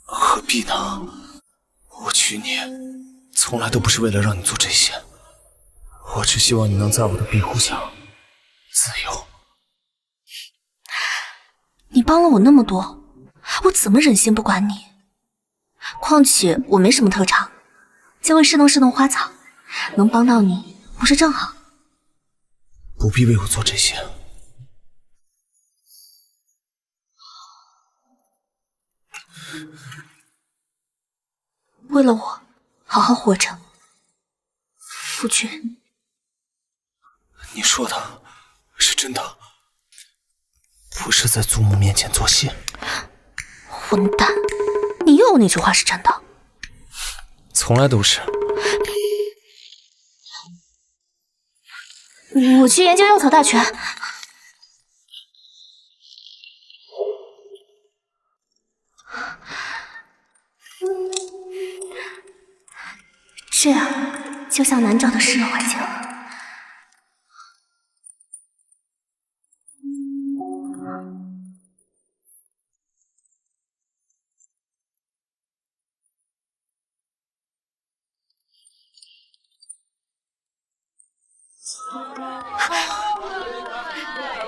何必呢？我娶你，从来都不是为了让你做这些，我只希望你能在我的庇护下自由。你帮了我那么多，我怎么忍心不管你？况且我没什么特长，就会侍弄花草，能帮到你不是正好？不必为我做这些。为了我，好好活着，夫君。你说的是真的，不是在祖母面前做戏。混蛋，你又有哪句话是真的？从来都是。我去研究药草大全。这样就像南诏的湿热环境了。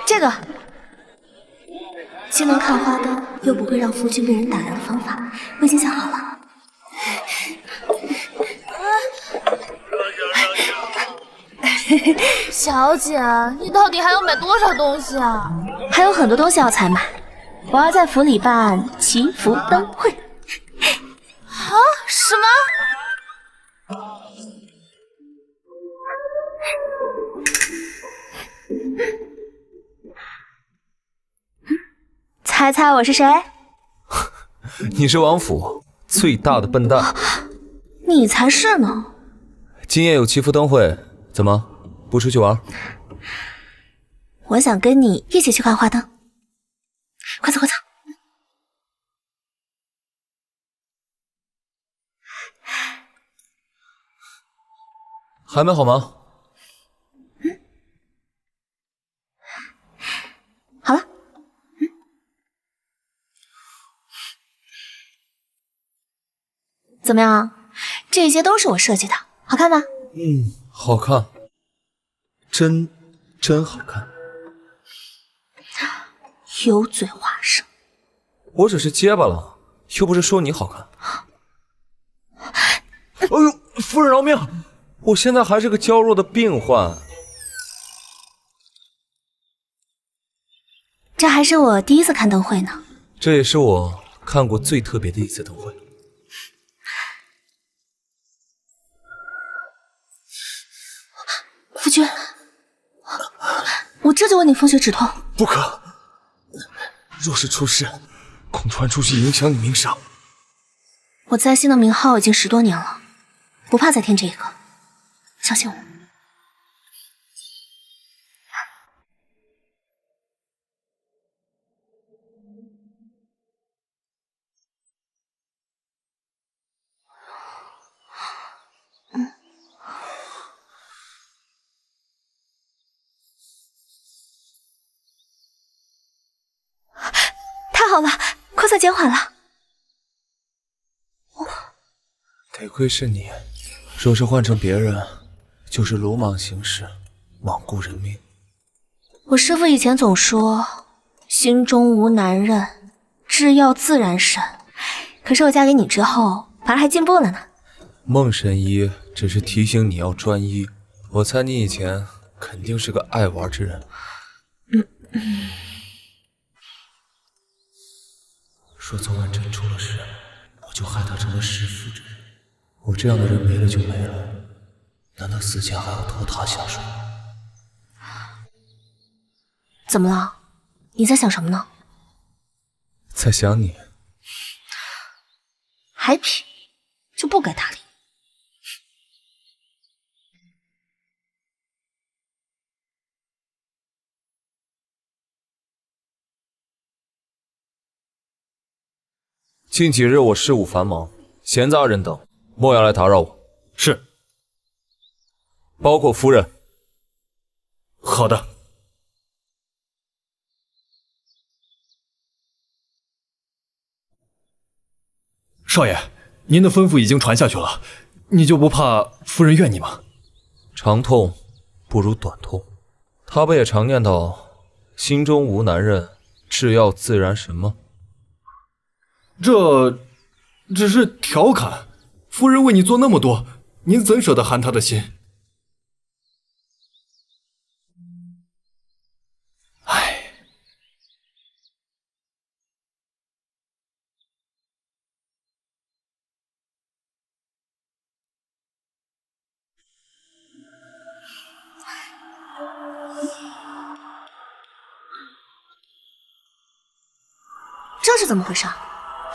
这个既能看花灯，又不会让夫君被人打量的方法，我已经想好了。小姐，你到底还要买多少东西啊？还有很多东西要采买，我要在府里办祈福灯会。啊？什么？猜猜我是谁？你是王府最大的笨蛋。你才是呢。今夜有祈福灯会，怎么不出去玩？我想跟你一起去看花灯。快走快走。还没好吗？好了。怎么样？这些都是我设计的，好看吗？好看，真好看。油嘴滑舌。我只是结巴了，又不是说你好看。哎呦，夫人饶命！我现在还是个娇弱的病患。这还是我第一次看灯会呢。这也是我看过最特别的一次灯会。夫君，我这就为你风雪止痛。不可，若是出事，恐传出去影响你名声。我在新的名号已经10多年了，不怕再添这一个，相信我。太好了，快速减缓了。得亏是你，若是换成别人，就是鲁莽行事，罔顾人命。我师父以前总说，心中无男人，制药自然神。可是我嫁给你之后，反而还进步了呢。孟神医只是提醒你要专一，我猜你以前肯定是个爱玩之人。说昨晚真出了事，我就害他成了弑父之人。我这样的人没了就没了，难道死前还要拖他下水？怎么了？你在想什么呢？在想你。还皮，就不该搭理。近几日我事务繁忙，闲杂人等莫要来打扰我。是。包括夫人。好的。少爷，您的吩咐已经传下去了，你就不怕夫人怨你吗？长痛不如短痛，他不也常念叨心中无男人，只要自然神吗？这只是调侃，夫人为你做那么多，您怎舍得寒她的心？唉。这是怎么回事？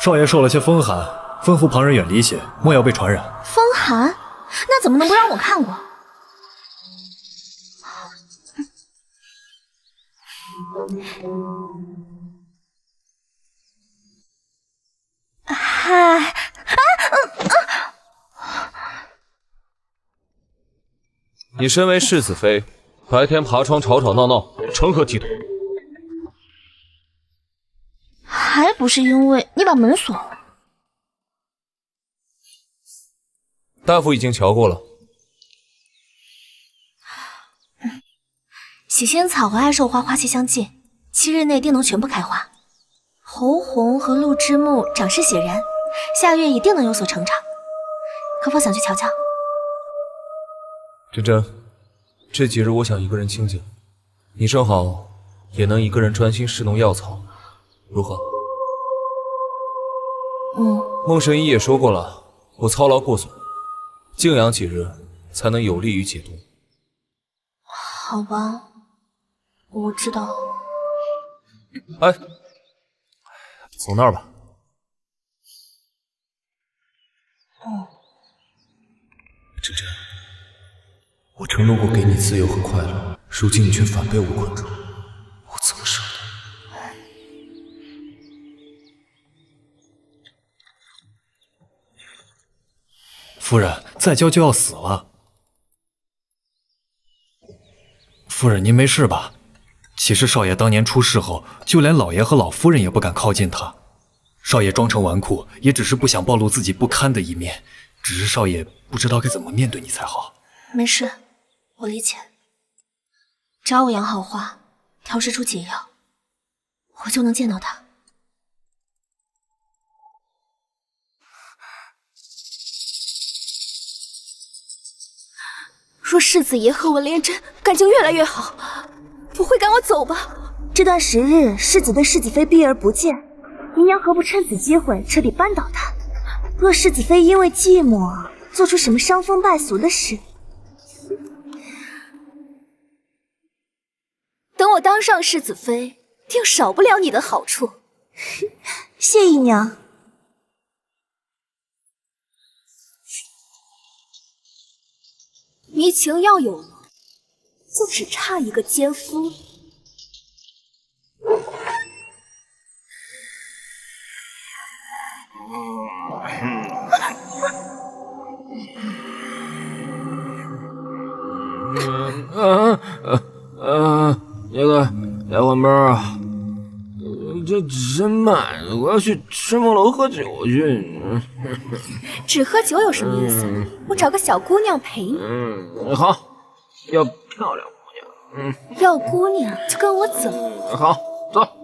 少爷受了些风寒，吩咐旁人远离些，莫要被传染。风寒？那怎么能不让我看过？嗨，你身为世子妃，白天爬窗吵吵闹闹，成何体统？还不是因为你把门锁了。大夫已经瞧过了。喜仙草和爱寿花花期相近，7日内定能全部开花。侯红和陆之木长势斐然，下月一定能有所成长。可否想去瞧瞧？真真，这几日我想一个人清静，你正好也能一个人专心侍弄药草，如何？孟神医也说过了，我操劳过损，静养几日才能有利于解毒。好吧，我知道。哎，走那儿吧。真真，我承诺过给你自由和快乐，如今你却反被我困住，我怎么舍得？夫人，再教就要死了。夫人，您没事吧？其实少爷当年出事后，就连老爷和老夫人也不敢靠近他。少爷装成纨绔，也只是不想暴露自己不堪的一面。只是少爷不知道该怎么面对你才好。没事，我理解。只要我养好花，调制出解药，我就能见到他。若世子爷和文莲真感情越来越好，不会赶我走吧？这段时日，世子对世子妃避而不见，银阳何不趁此机会彻底扳倒他？若世子妃因为寂寞做出什么伤风败俗的事，等我当上世子妃，定少不了你的好处。谢姨娘。迷情药有了，就只差一个奸夫。那个来换班啊！这真慢，我要去春风楼喝酒去。只喝酒有什么意思？我找个小姑娘陪你。好，要漂亮姑娘。要姑娘就跟我走。好，走。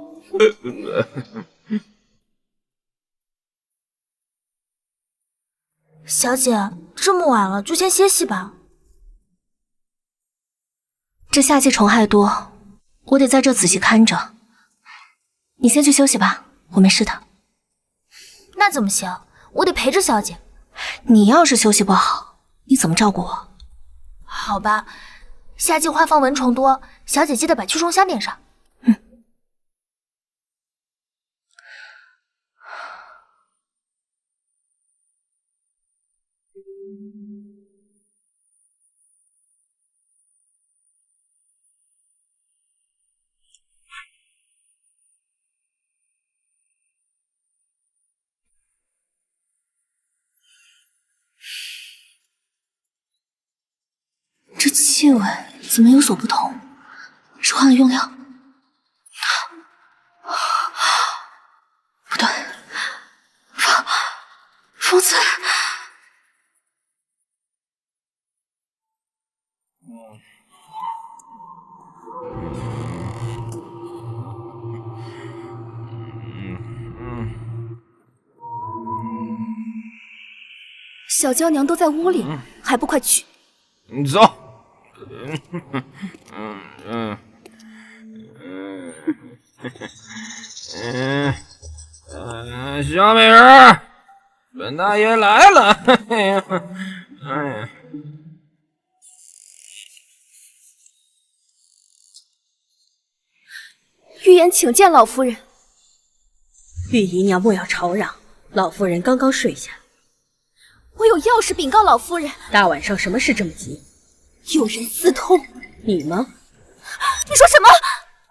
小姐，这么晚了，就先歇息吧。这夏季虫害多，我得在这仔细看着。你先去休息吧，我没事的。那怎么行？我得陪着小姐。你要是休息不好，你怎么照顾我？好吧，夏季花房蚊虫多，小姐记得把驱虫香点上。这气味怎么有所不同？是换了用料？不对，风子。小娇娘都在屋里，还不快去？你走。小美人，本大爷来了。哎呀，哎呀。玉颜请见老夫人。玉姨娘莫要吵嚷，老夫人刚刚睡下。我有要事禀告老夫人。大晚上什么事这么急？有人私通。你吗？你说什么？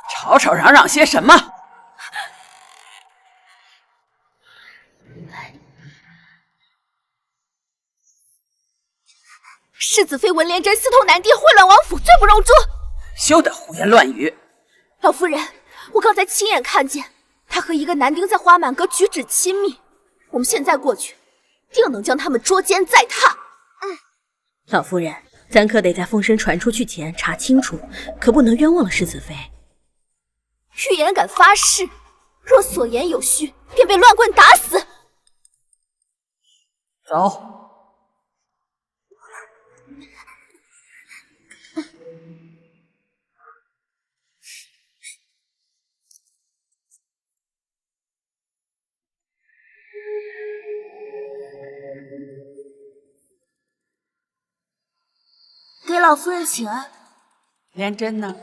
吵吵嚷嚷些什么？世子妃文莲贞私通南帝，混乱王府，罪不容诛。休得胡言乱语！老夫人，我刚才亲眼看见他和一个男丁在花满阁举止亲密，我们现在过去，定能将他们捉奸在榻。老夫人，咱可得在风声传出去前查清楚，可不能冤枉了世子妃。玉颜敢发誓，若所言有虚，便被乱棍打死。走。给老夫人请安。莲真呢？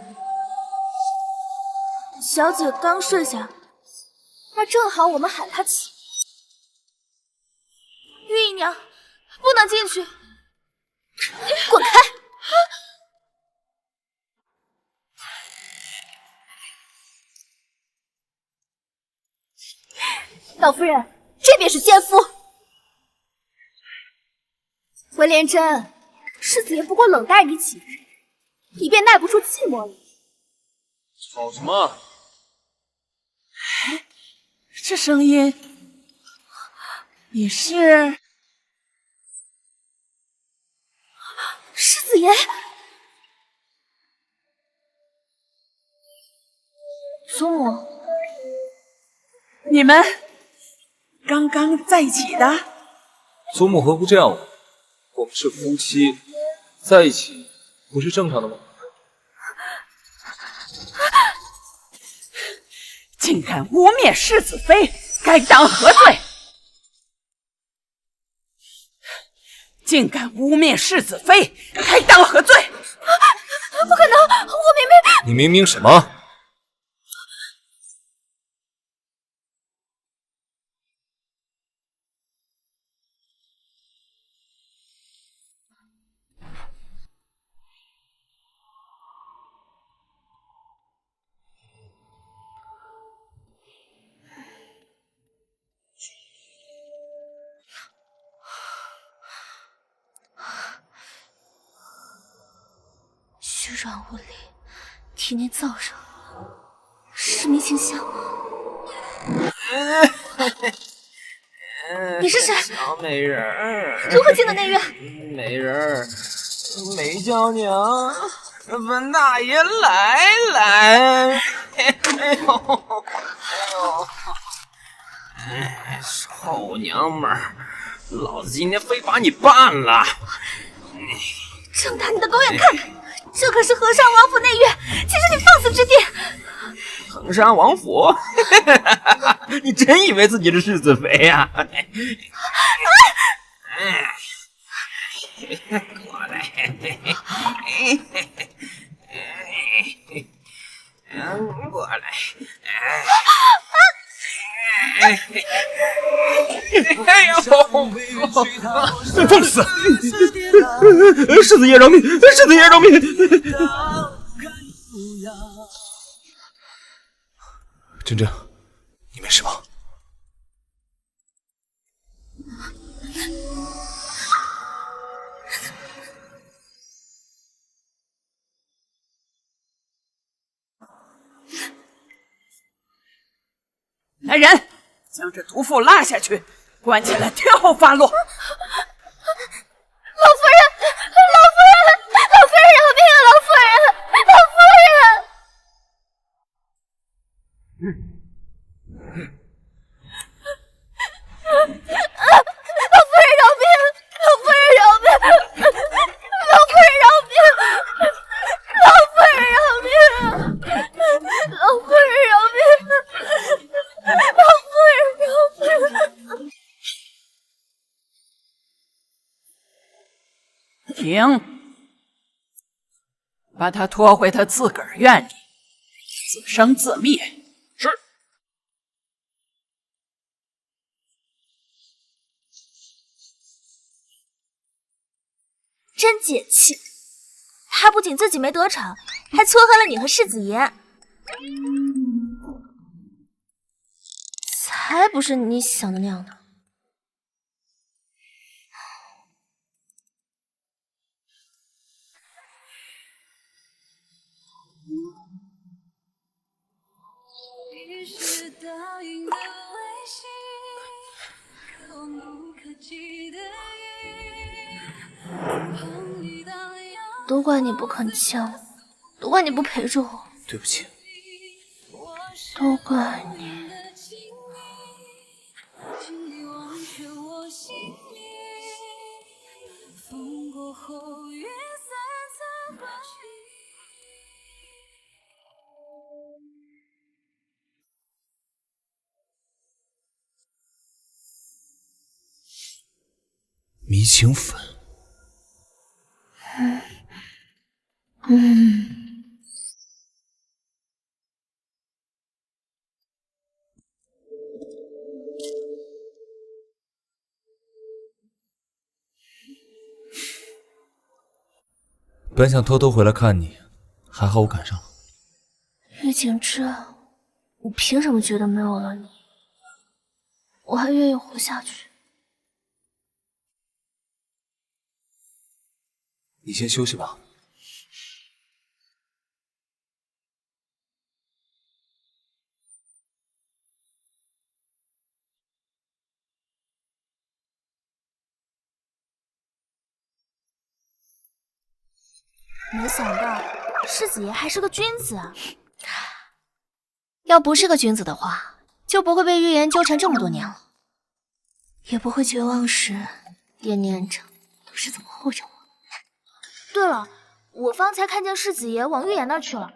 小姐刚睡下，那正好我们喊她起。玉姨娘，不能进去，滚开！老夫人，这便是奸夫。文莲贞，世子爷不过冷待你几日，你便耐不住寂寞了。吵什么？这声音，你是？世子爷，祖母，你们刚刚在一起的？祖母何故这样问？我们是夫妻，在一起不是正常的吗？竟敢污蔑世子妃，该当何罪？竟敢污蔑世子妃，该当何罪？不可能，我明明……你明明什么？虚软无力，体内燥热，失迷倾向。你是谁？小美人儿，如何进的内院？美人儿，美娇娘，本大爷来。哎呦，臭娘们儿，老子今天非把你办了！睁大你的狗眼看看，这可是衡山王府内院，岂是你放肆之地？衡山王府，你真以为自己是世子妃呀？过来，过来，哎呦！放肆！世子爷饶命！世子爷饶命！真真，你没事吧？来人，将这毒妇拉下去，关起来，天后发落。老夫人，老夫人，老夫人饶命啊！老夫人，老夫人。老夫人饶命！老夫人饶命！老夫人饶命！老夫人饶命！老夫人饶命！老夫人饶命！停！把他拖回他自个儿院里，自生自灭。是。真解气！他不仅自己没得逞，还撮合了你和世子爷。才不是你想的那样的。都怪你不肯牵我，都怪你不陪着我，对不起，都怪你。迷情粉。本想偷偷回来看你，还好我赶上了。玉景之，你凭什么觉得没有了你，我还愿意活下去？你先休息吧。没想到世子爷还是个君子啊！要不是个君子的话，就不会被预言纠缠这么多年了，也不会绝望时惦念着都是怎么护着我。对了，我方才看见世子爷往预言那儿去了。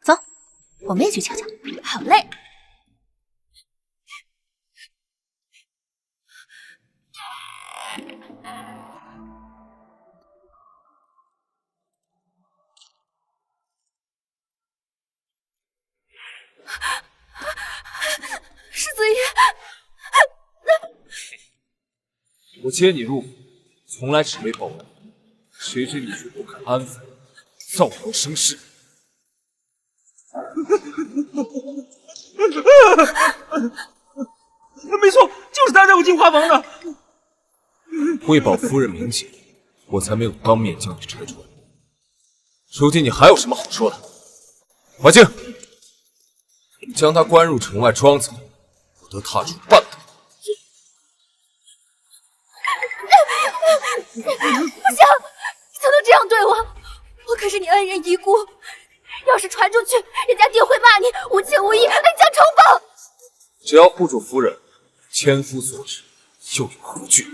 走，我们也去瞧瞧。好嘞。世子爷，我接你入府，从来只为报恩，谁知你却不肯安分，造谣生事。没错，就是他带我进画房的。为保夫人名节，我才没有当面将你拆穿。如今你还有什么好说的？怀静，将他关入城外庄子里，不得踏出半步。不行，你怎能这样对我？我可是你恩人遗孤，要是传出去，人家定会骂你无情无义，恩将仇报。只要护住夫人，千夫所指，又有何惧？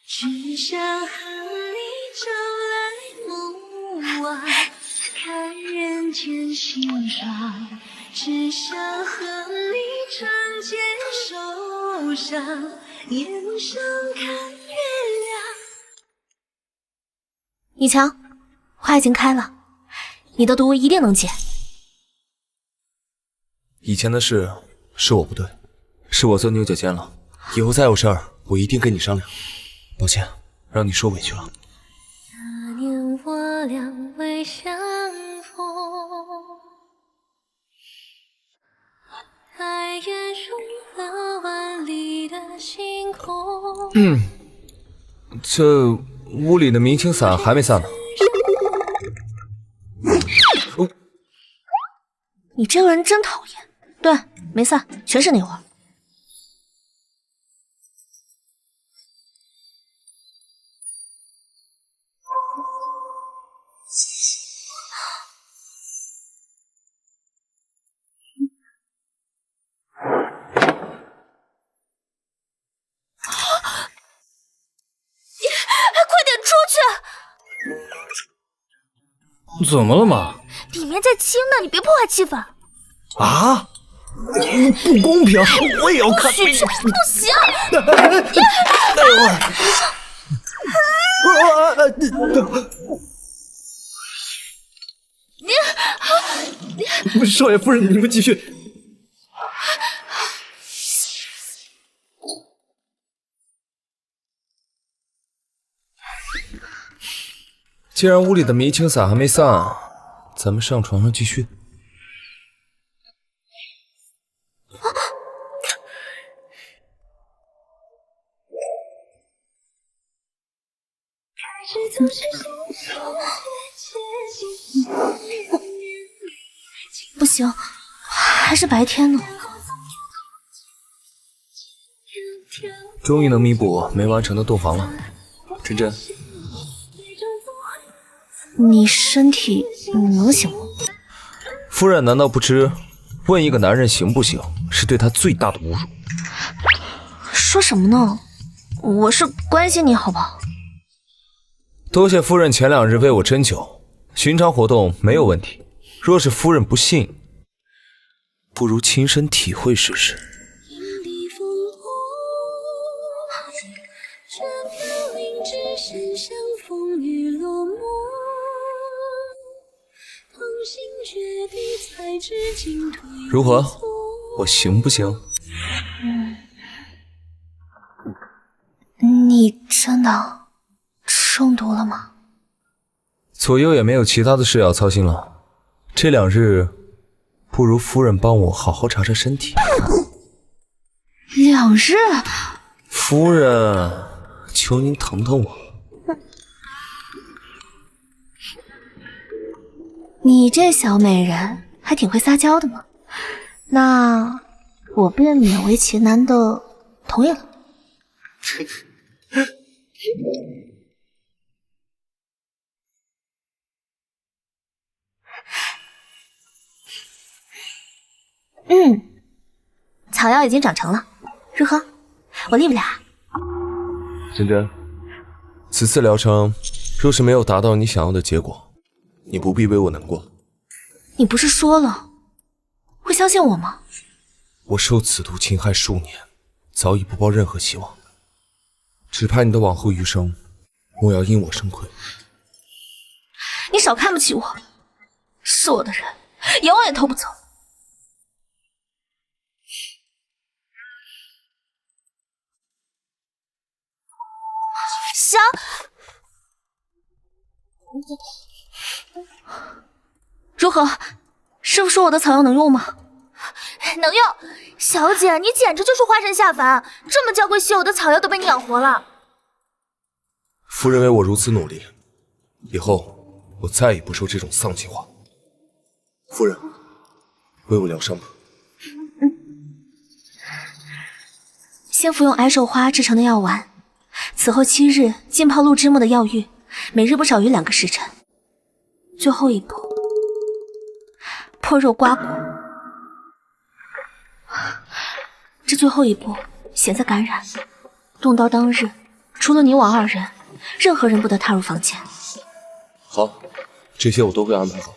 只想和你朝来暮往，看人间心伤。只想和你长肩手上，眼上看月亮。以强，花已经开了，你的毒一定能解。以前的事是我不对，是我钻牛角尖了。以后再有事儿，我一定跟你商量。抱歉，让你受委屈了。那我两未相逢，爱也入了万里的星空。这屋里的明清散还没散呢。你这个人真讨厌。对，没散，全是那会儿。怎么了嘛？里面在亲呢，你别破坏气氛。啊！不公平！我也要看。许志明，不行！待会儿。少爷夫人，你们继续。既然屋里的迷情散还没散，咱们上床上继续。不行，还是白天呢。终于能弥补没完成的洞房了，真真。你身体能行吗？夫人难道不知，问一个男人行不行，是对他最大的侮辱？说什么呢？我是关心你好不好？多谢夫人前2日为我针灸，寻常活动没有问题。若是夫人不信，不如亲身体会试试。如何？我行不行？你真的中毒了吗？左右也没有其他的事要操心了。这2日，不如夫人帮我好好查查身体。2日？夫人，求您疼疼我。你这小美人还挺会撒娇的嘛。那我便勉为其难的同意了。草药已经长成了，如何？我厉不厉害？真真，此次疗程若是没有达到你想要的结果，你不必为我难过。你不是说了会相信我吗？我受此毒侵害数年，早已不抱任何希望，只怕你的往后余生莫要因我生亏。你少看不起我，是我的人，永远偷不走。如何？师傅说我的草药能用吗？能用。小姐，你简直就是化身下凡，这么娇贵稀有的草药都被你养活了。夫人为我如此努力，以后我再也不说这种丧气话。夫人，为我疗伤吧。先服用矮手花制成的药丸，此后7日浸泡鹿之木的药浴，每日不少于2个时辰。最后一步，破肉刮骨。这最后一步险在感染，动刀当日，除了你我2人，任何人不得踏入房间。好，这些我都会安排好。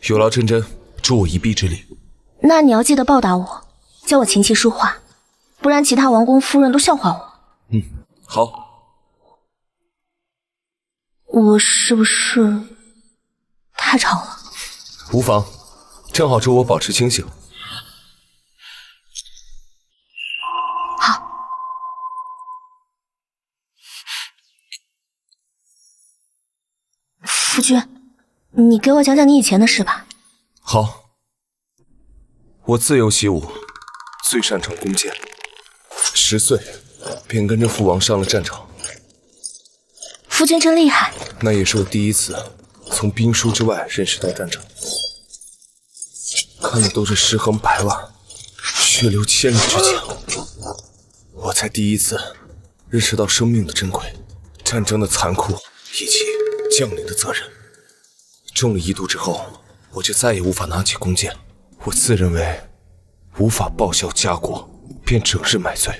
有劳真真助我一臂之力。那你要记得报答我，教我琴棋书画，不然其他王公夫人都笑话我。好。我是不是太吵了？无妨，正好助我保持清醒。夫君，你给我讲讲你以前的事吧。好，我自幼习武，最擅长弓箭。10岁便跟着父王上了战场。夫君真厉害。那也是我第一次从兵书之外认识到战场，看的都是尸横百万、血流千里之情。我才第一次认识到生命的珍贵、战争的残酷以及将领的责任。中了1毒之后，我就再也无法拿起弓箭。我自认为无法报效家国，便整日买醉，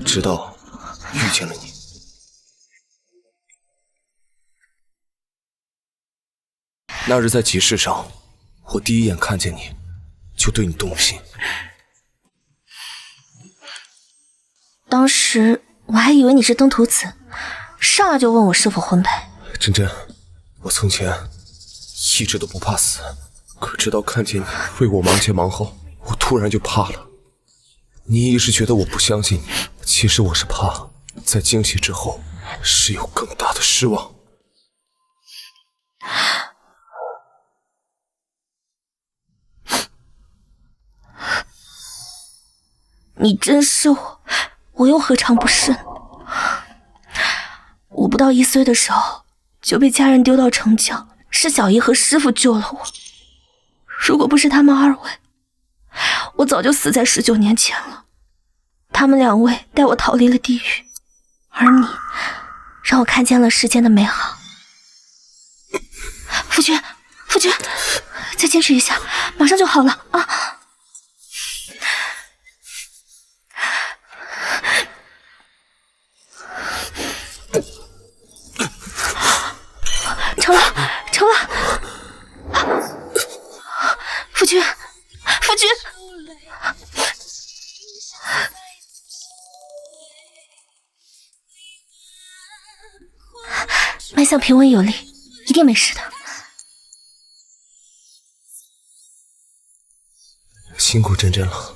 直到遇见了你。那日在集市上，我第一眼看见你，就对你动了心。当时我还以为你是登徒子，上来就问我是否婚配。真真，我从前一直都不怕死，可直到看见你为我忙前忙后，我突然就怕了。你一直觉得我不相信你，其实我是怕在惊喜之后是有更大的失望。你真是我又何尝不是呢？我不到1岁的时候就被家人丢到城郊，是小姨和师傅救了我。如果不是他们2位，我早就死在19年前了。他们2位带我逃离了地狱，而你让我看见了世间的美好。夫君，夫君，再坚持一下，马上就好了啊！成了，成了！夫君，夫君！脉象平稳有力，一定没事的。辛苦真真了。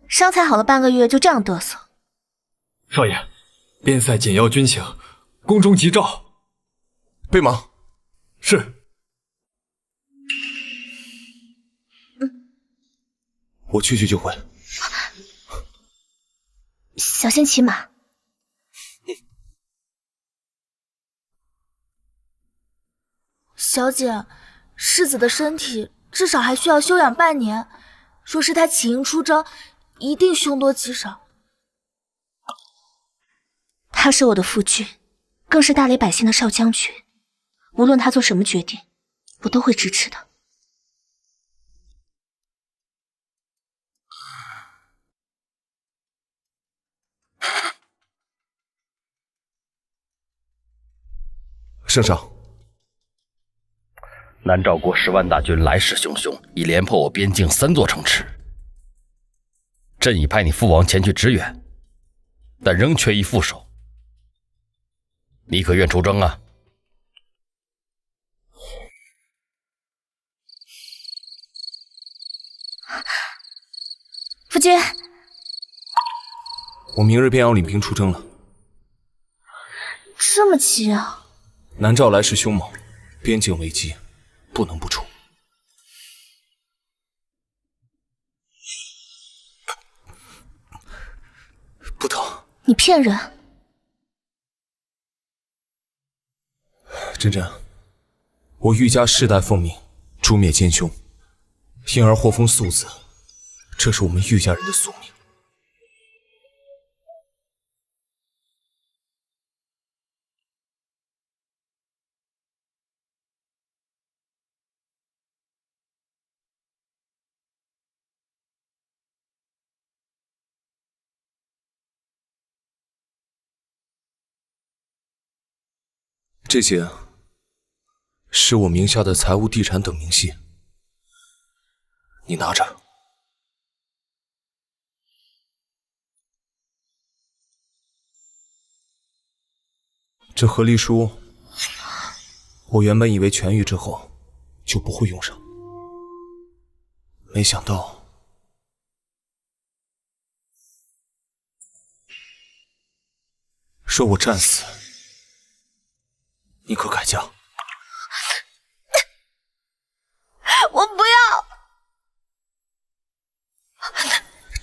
伤才好了半个月，就这样嘚瑟。少爷，边塞紧要军情，宫中急召。备忙。是。我去就回。小心骑马。小姐，世子的身体至少还需要休养半年。若是他起营出征，一定凶多吉少。他是我的夫君，更是大理百姓的少将军。无论他做什么决定，我都会支持的。圣上，南诏国10万大军来势汹汹，已连破我边境3座城池。朕已派你父王前去支援，但仍缺一副手。你可愿出征啊？夫君，我明日便要领兵出征了。这么急啊？南诏来势凶猛，边境危机，不能不出。不疼。你骗人！真真，我玉家世代奉命诛灭奸凶，因而获封素子，这是我们玉家人的宿命。这些是我名下的财物、地产等明细，你拿着。这和离书，我原本以为痊愈之后就不会用上，没想到说我战死，你可改嫁？我不要！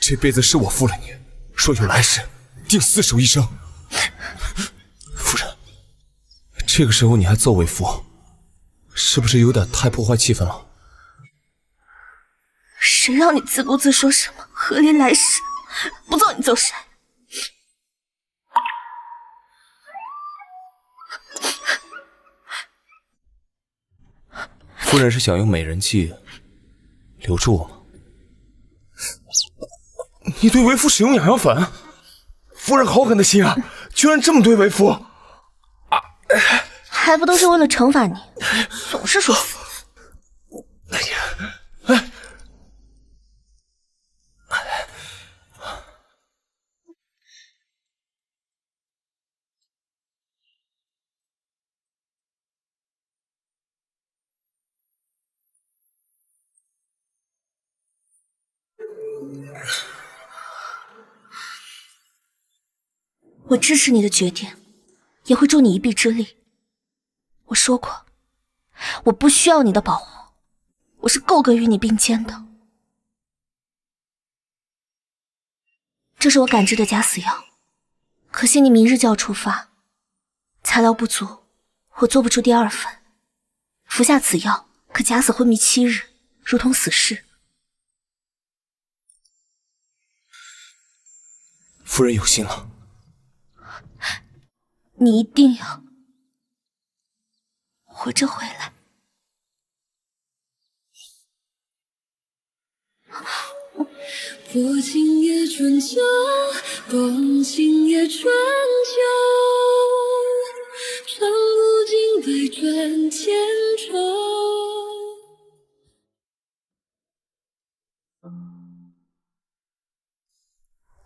这辈子是我负了你，若有来世，定厮守一生。夫人，这个时候你还奏为夫，是不是有点太破坏气氛了？谁让你自顾自说什么和离来世，不揍你揍谁？夫人是想用美人计留住我吗？你对为夫使用痒痒粉，夫人好狠的心啊！居然这么对为夫，还不都是为了惩罚你？总是说死。我支持你的决定，也会助你一臂之力。我说过，我不需要你的保护，我是够格与你并肩的。这是我感知的假死药，可惜你明日就要出发，材料不足，我做不出第二份。服下此药，可假死昏迷7日，如同死士。夫人有心了。你一定要活着回来。薄情也春秋，动情也春秋，长路尽百转千愁。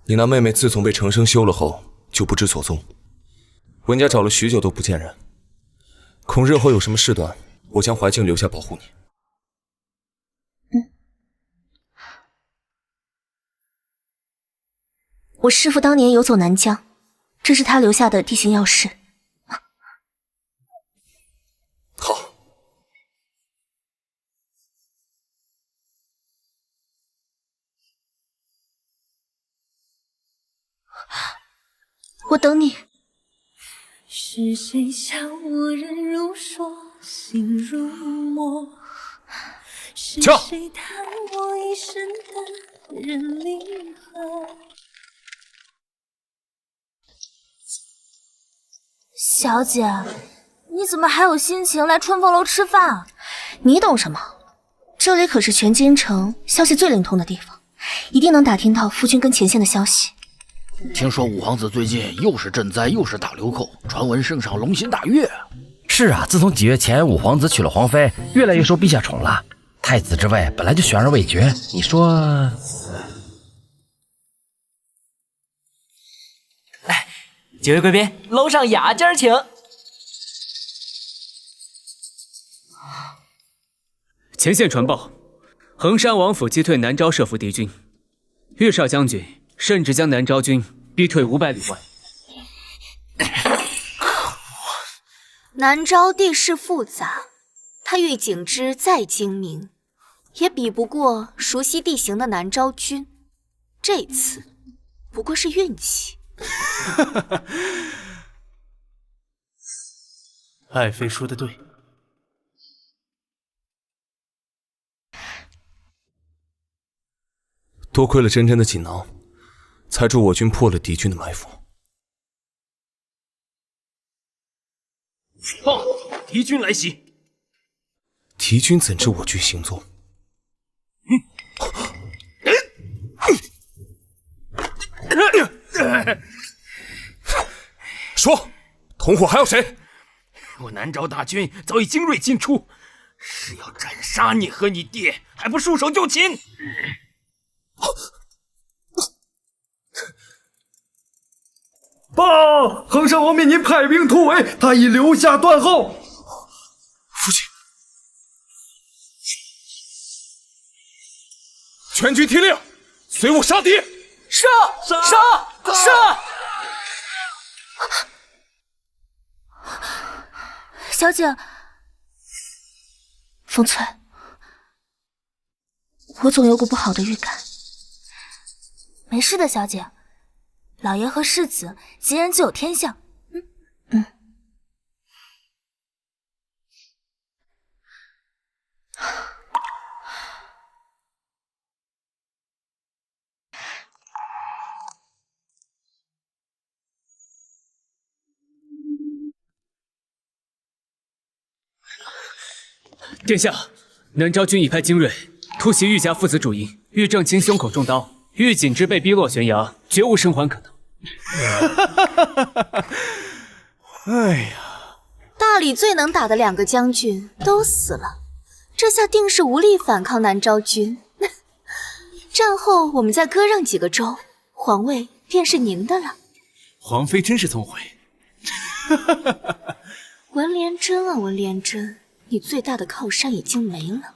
你那妹妹自从被程生休了后，就不知所踪。文家找了许久都不见人，恐日后有什么事端，我将怀静留下保护你。我师父当年游走南疆，这是他留下的地形要事。好。我等你。是谁笑我人如梭，心如墨？是谁叹我一生的人离合？小姐，你怎么还有心情来春风楼吃饭？你懂什么？这里可是全京城消息最灵通的地方，一定能打听到夫君跟前线的消息。听说五皇子最近又是赈灾又是大流寇，传闻圣上龙心大悦。是啊，自从几月前五皇子娶了皇妃，越来越受陛下宠了。太子之位本来就悬而未决，你说……来，几位贵宾，楼上雅间请。前线传报，衡山王府击退南诏摄伏敌军，岳少将军甚至将南诏军逼退500里外。南诏地势复杂，他御景之再精明，也比不过熟悉地形的南诏军。这次不过是运气。爱妃说的对。多亏了真真的锦囊，才助我军破了敌军的埋伏。报，敌军来袭！敌军怎知我军行踪？说，同伙还有谁？我南诏大军早已精锐尽出，是要斩杀你和你爹，还不束手就擒！报！衡山王命您派兵突围，他已留下断后。父亲，全军听令，随我杀敌！杀！杀！杀！小姐，风翠，我总有股不好的预感。没事的，小姐，老爷和世子吉人自有天相。殿下，南昭君已派精锐突袭玉家父子主营，玉正卿胸口中刀，玉锦之被逼落悬崖，绝无生还可能。哎呀，大理最能打的2个将军都死了，这下定是无力反抗南昭君。战后我们再割让几个州，皇位便是您的了。皇妃真是聪慧。文莲真啊，文莲真，你最大的靠山已经没了，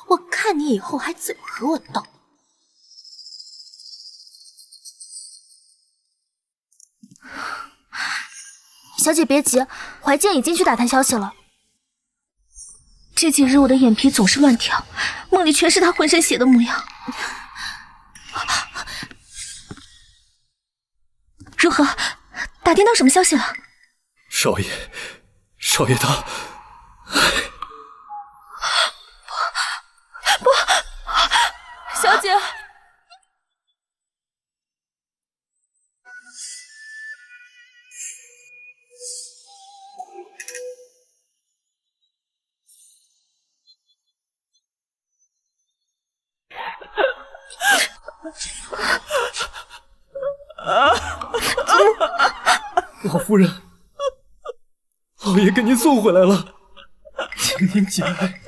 我看你以后还怎么和我斗。小姐别急，怀静已经去打探消息了。这几日我的眼皮总是乱跳，梦里全是他浑身血的模样。如何？打听到什么消息了？少爷他……不，小姐。老夫人，老爷给您送回来了，请您节哀。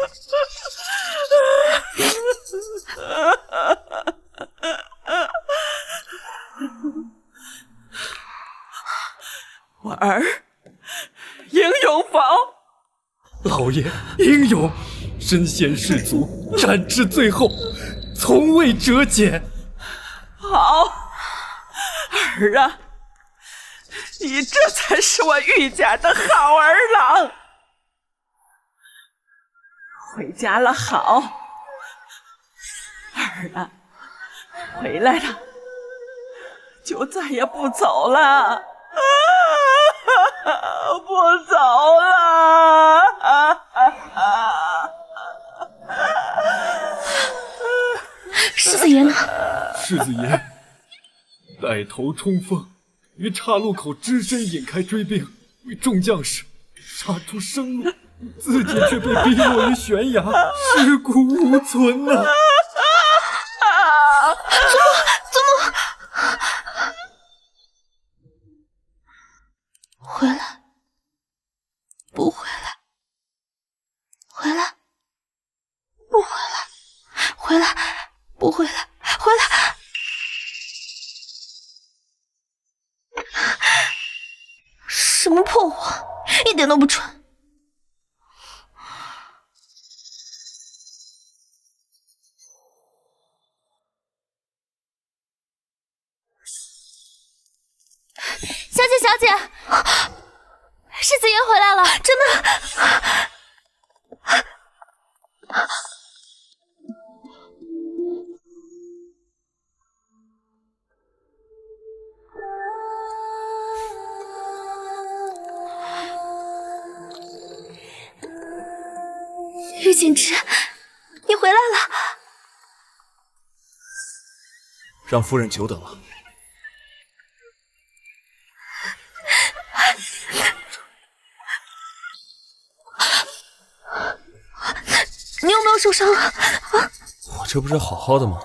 我儿，英勇否？老爷英勇，身先士卒，战至最后，从未折减。好，儿啊，你这才是我玉家的好儿郎。回家了好，儿啊，回来了，就再也不走了。不走了！世子爷呢？世子爷带头冲锋，于岔路口只身引开追兵，为众将士杀出生路，自己却被逼落于悬崖，尸骨无存呐！祖母，回来。不回来，回来，不回来，回来，不回来，回来。什么破话，一点都不准。小姐，小姐。世子爷回来了，真的。玉锦之，你回来了。让夫人久等了。你有没有受伤啊？我这不是好好的吗？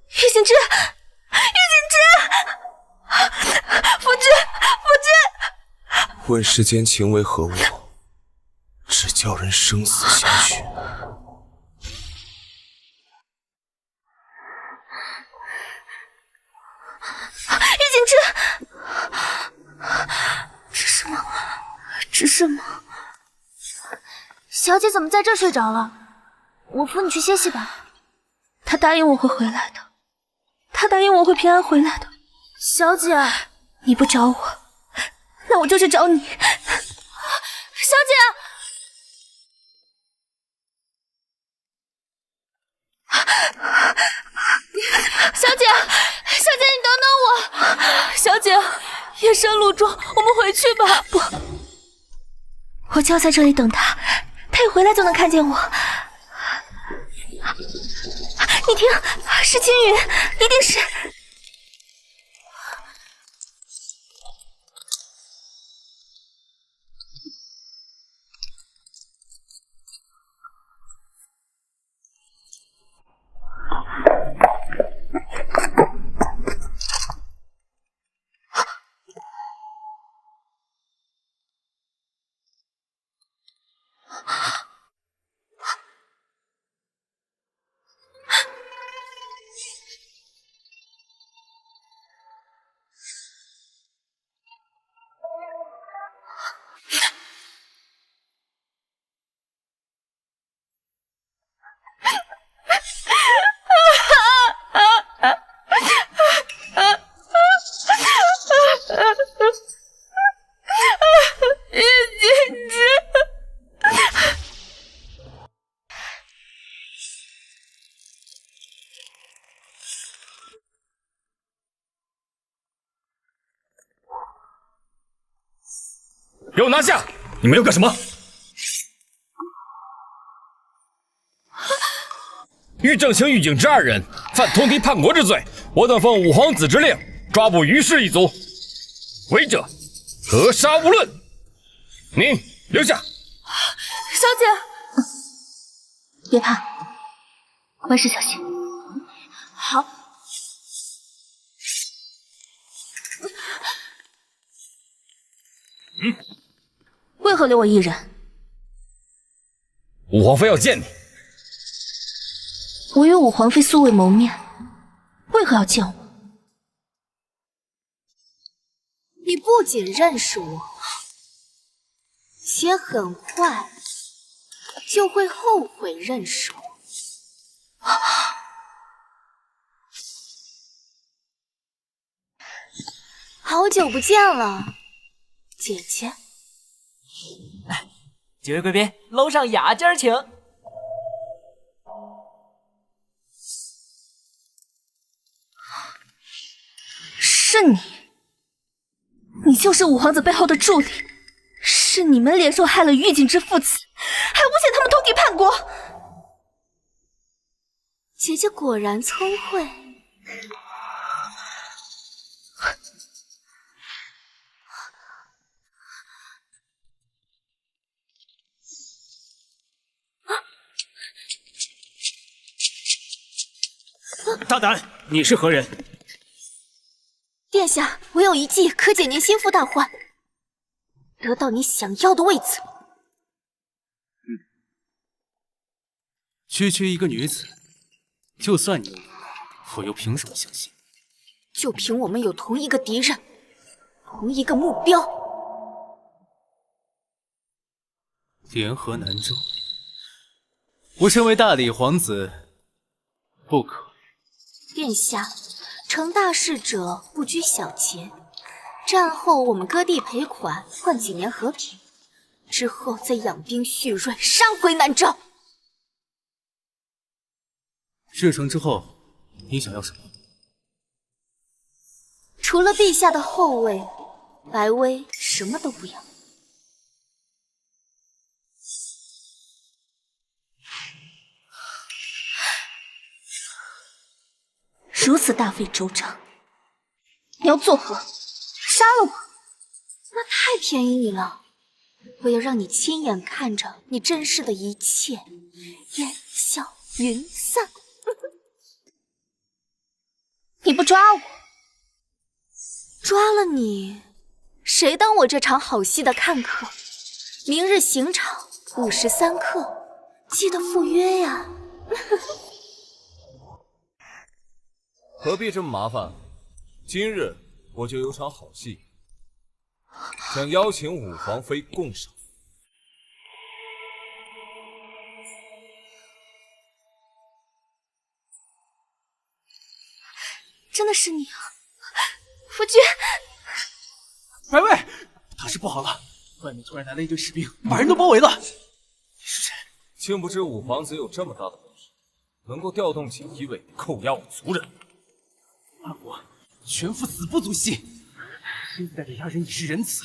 玉锦之，玉锦之，夫君，问世间情为何物，只叫人生死相许。玉景之，这是吗？这是吗？小姐怎么在这睡着了？我扶你去歇息吧。他答应我会回来的，他答应我会平安回来的。小姐，你不找我，那我就去找你。小姐，小姐，小姐，你等等我。小姐，夜深路重，我们回去吧。不，我就要在这里等他，他一回来就能看见我。你听，是青云，一定是。给我拿下！你们要干什么？玉正卿、玉景之二人犯通敌叛国之罪，我等奉五皇子之令，抓捕于氏一族，违者格杀勿论。您留下。小姐，别怕，万事小心。好。为何留我一人？五皇妃要见你。我与五皇妃素未谋面，为何要见我？你不仅认识我，且很快就会后悔认识我。好久不见了，姐姐。几位贵宾，楼上雅间请。是你，你就是五皇子背后的助理，是你们联手害了玉景之父子，还诬陷他们通敌叛国。姐姐果然聪慧。大胆！你是何人？殿下，我有一计可解您心腹大患，得到你想要的位子。区区一个女子，就算你有能力，我又凭什么相信？就凭我们有同一个敌人，同一个目标。联合南州，我身为大理皇子，不可。殿下，成大事者不拘小节。战后我们割地赔款，换几年和平，之后再养兵蓄锐，杀回南诏。事成之后，你想要什么？除了陛下的后位，白薇什么都不要。如此大费周章，你要作何？杀了我？那太便宜你了！我要让你亲眼看着你珍视的一切烟消云散。你不抓我，抓了你，谁当我这场好戏的看客？明日刑场5时3刻，记得赴约呀。何必这么麻烦？今日我就有场好戏，想邀请五皇妃共赏。真的是你啊，夫君！白薇，大事不好了！外面突然来了一队士兵，把人都包围了。你是谁？竟不知五皇子有这么大的本事，能够调动锦衣卫扣押我族人。叛国，全副死不足惜。现在的押人已是仁慈，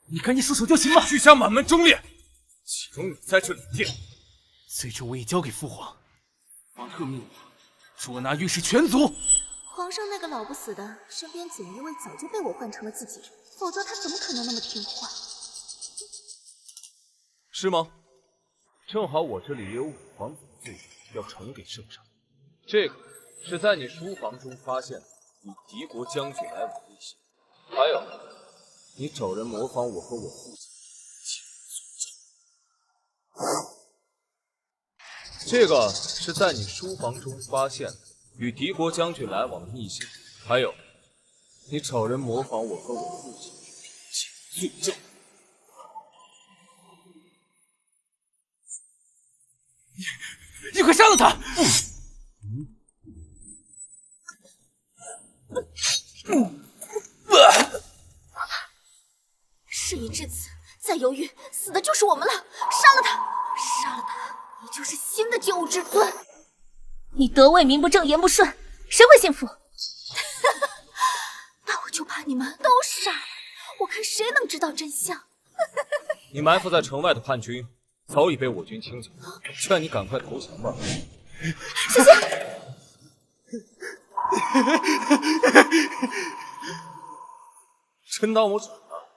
你赶紧束手就擒吧！去向满门忠烈，岂容你在这里垫？罪证我已交给父皇，王特命我捉拿御史全族。皇上那个老不死的，身边锦衣卫早就被我换成了自己人，否则他怎么可能那么听话？是吗？正好我这里也有五皇子的罪证要呈给圣上。这个是在你书房中发现的与敌国将军来往的密信，还有你找人模仿我和我父亲这个是在你书房中发现的与敌国将军来往的密信，还有你找人模仿我和我父亲写罪证。你快杀了他！事已至此，再犹豫，死的就是我们了！杀了他！杀了他！你就是新的九五之尊。你得位名不正言不顺，谁会信服？那我就把你们都杀了，我看谁能知道真相。你埋伏在城外的叛军早已被我军清剿，劝你赶快投降吧。小心！真当我蠢了？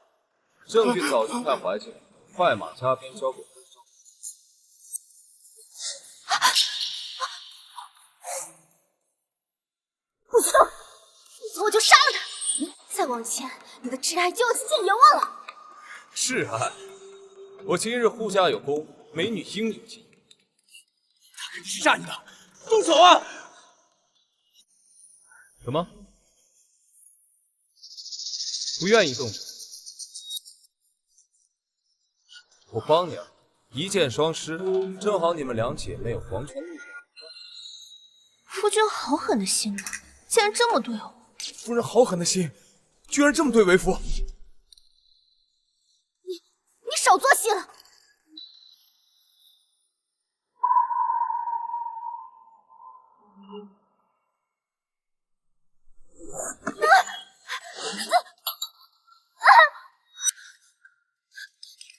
证据早就在怀里，快马加鞭交给我。不错，否则我就杀了他。再往前，你的挚爱就要见阎王了。挚爱？我今日护驾有功，美女应有尽。他肯定是诈你的，动手啊！什么？不愿意动手？我帮你啊，一箭双失，正好你们两姐妹有黄泉路。夫君好狠的心啊，竟然这么对我。夫人好狠的心，居然这么对为夫。你少做戏了。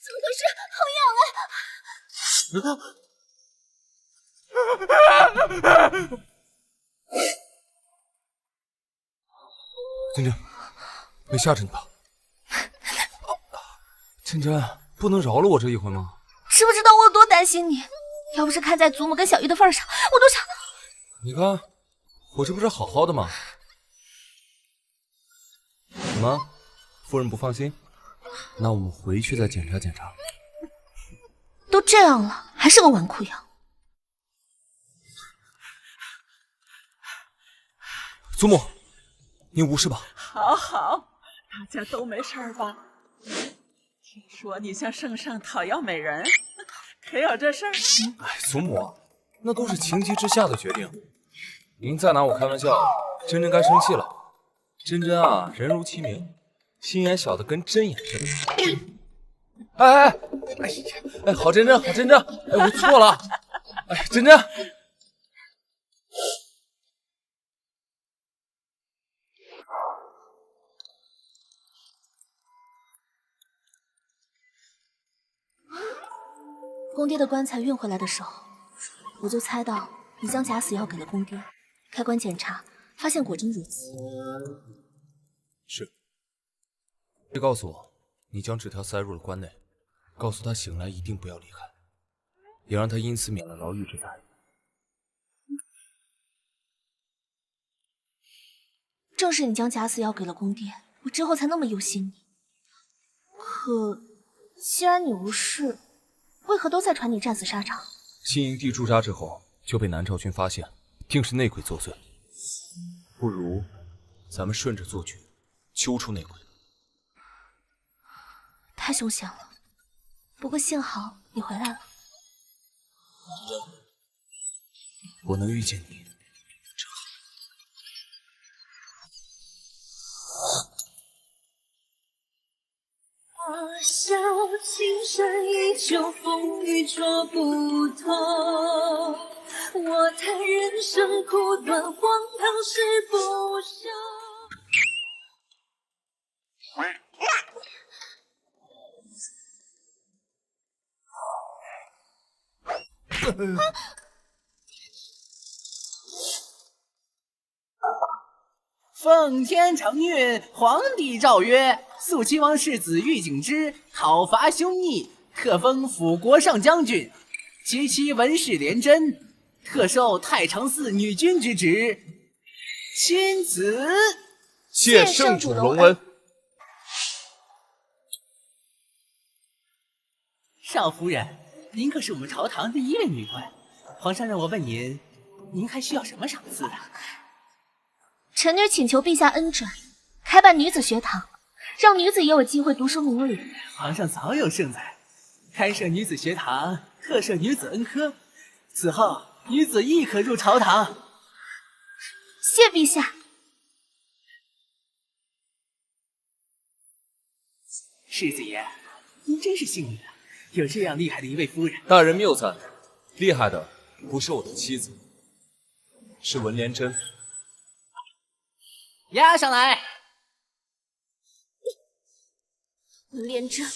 怎么回事？好痒啊！珍珍，没吓着你吧？珍珍，不能饶了我这一回吗？知不知道我有多担心你？要不是看在祖母跟小玉的份上，我都想……你看，我这不是好好的吗？怎么，夫人不放心？那我们回去再检查检查。都这样了，还是个纨绔样。祖母，你无事吧？好好，大家都没事吧？听说你向圣上讨要美人，可有这事儿？哎，祖母，那都是情急之下的决定。您再拿我开玩笑，珍珍该生气了。珍珍啊，人如其名，心眼小的跟针眼似的。哎，好珍珍，好珍珍，哎，我错了，哎，珍珍。公爹的棺材运回来的时候，我就猜到你将假死药给了公爹。开棺检查，发现果真如此。是。别告诉我，你将纸条塞入了棺内，告诉他醒来一定不要离开，也让他因此免了牢狱之灾。正是你将假死药给了公爹，我之后才那么忧心你。可既然你无事，为何都在传你战死沙场？新营地驻扎之后就被南诏军发现，定是内鬼作祟。不如咱们顺着做局，揪出内鬼。太凶险了。不过幸好你回来了。我能遇见你，真好。花笑情深依旧，风雨捉不透。我叹人生苦短，荒唐事不休。奉天承运，皇帝诏曰：肃亲王世子玉景之讨伐凶逆，特封辅国上将军，其妻文氏廉贞，特授太常寺女君之职。钦此。谢圣主隆恩。少夫人，您可是我们朝堂第一位女官，皇上让我问您，您还需要什么赏赐啊？臣女请求陛下恩准，开办女子学堂，让女子也有机会读书明理。皇上早有圣裁，开设女子学堂，特设女子恩科，此后女子亦可入朝堂。谢陛下。世子爷，您真是幸运啊，有这样厉害的一位夫人。大人谬赞，厉害的不是我的妻子，是文廉贞。押上来。文廉贞，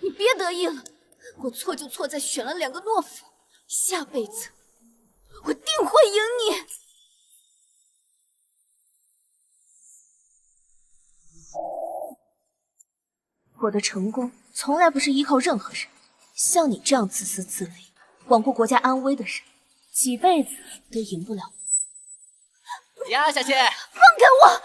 你别得意了，我错就错在选了2个懦夫，下辈子我定会赢你。我的成功从来不是依靠任何人，像你这样自私自利、罔顾国家安危的人，几辈子都赢不了。押下去！放开我！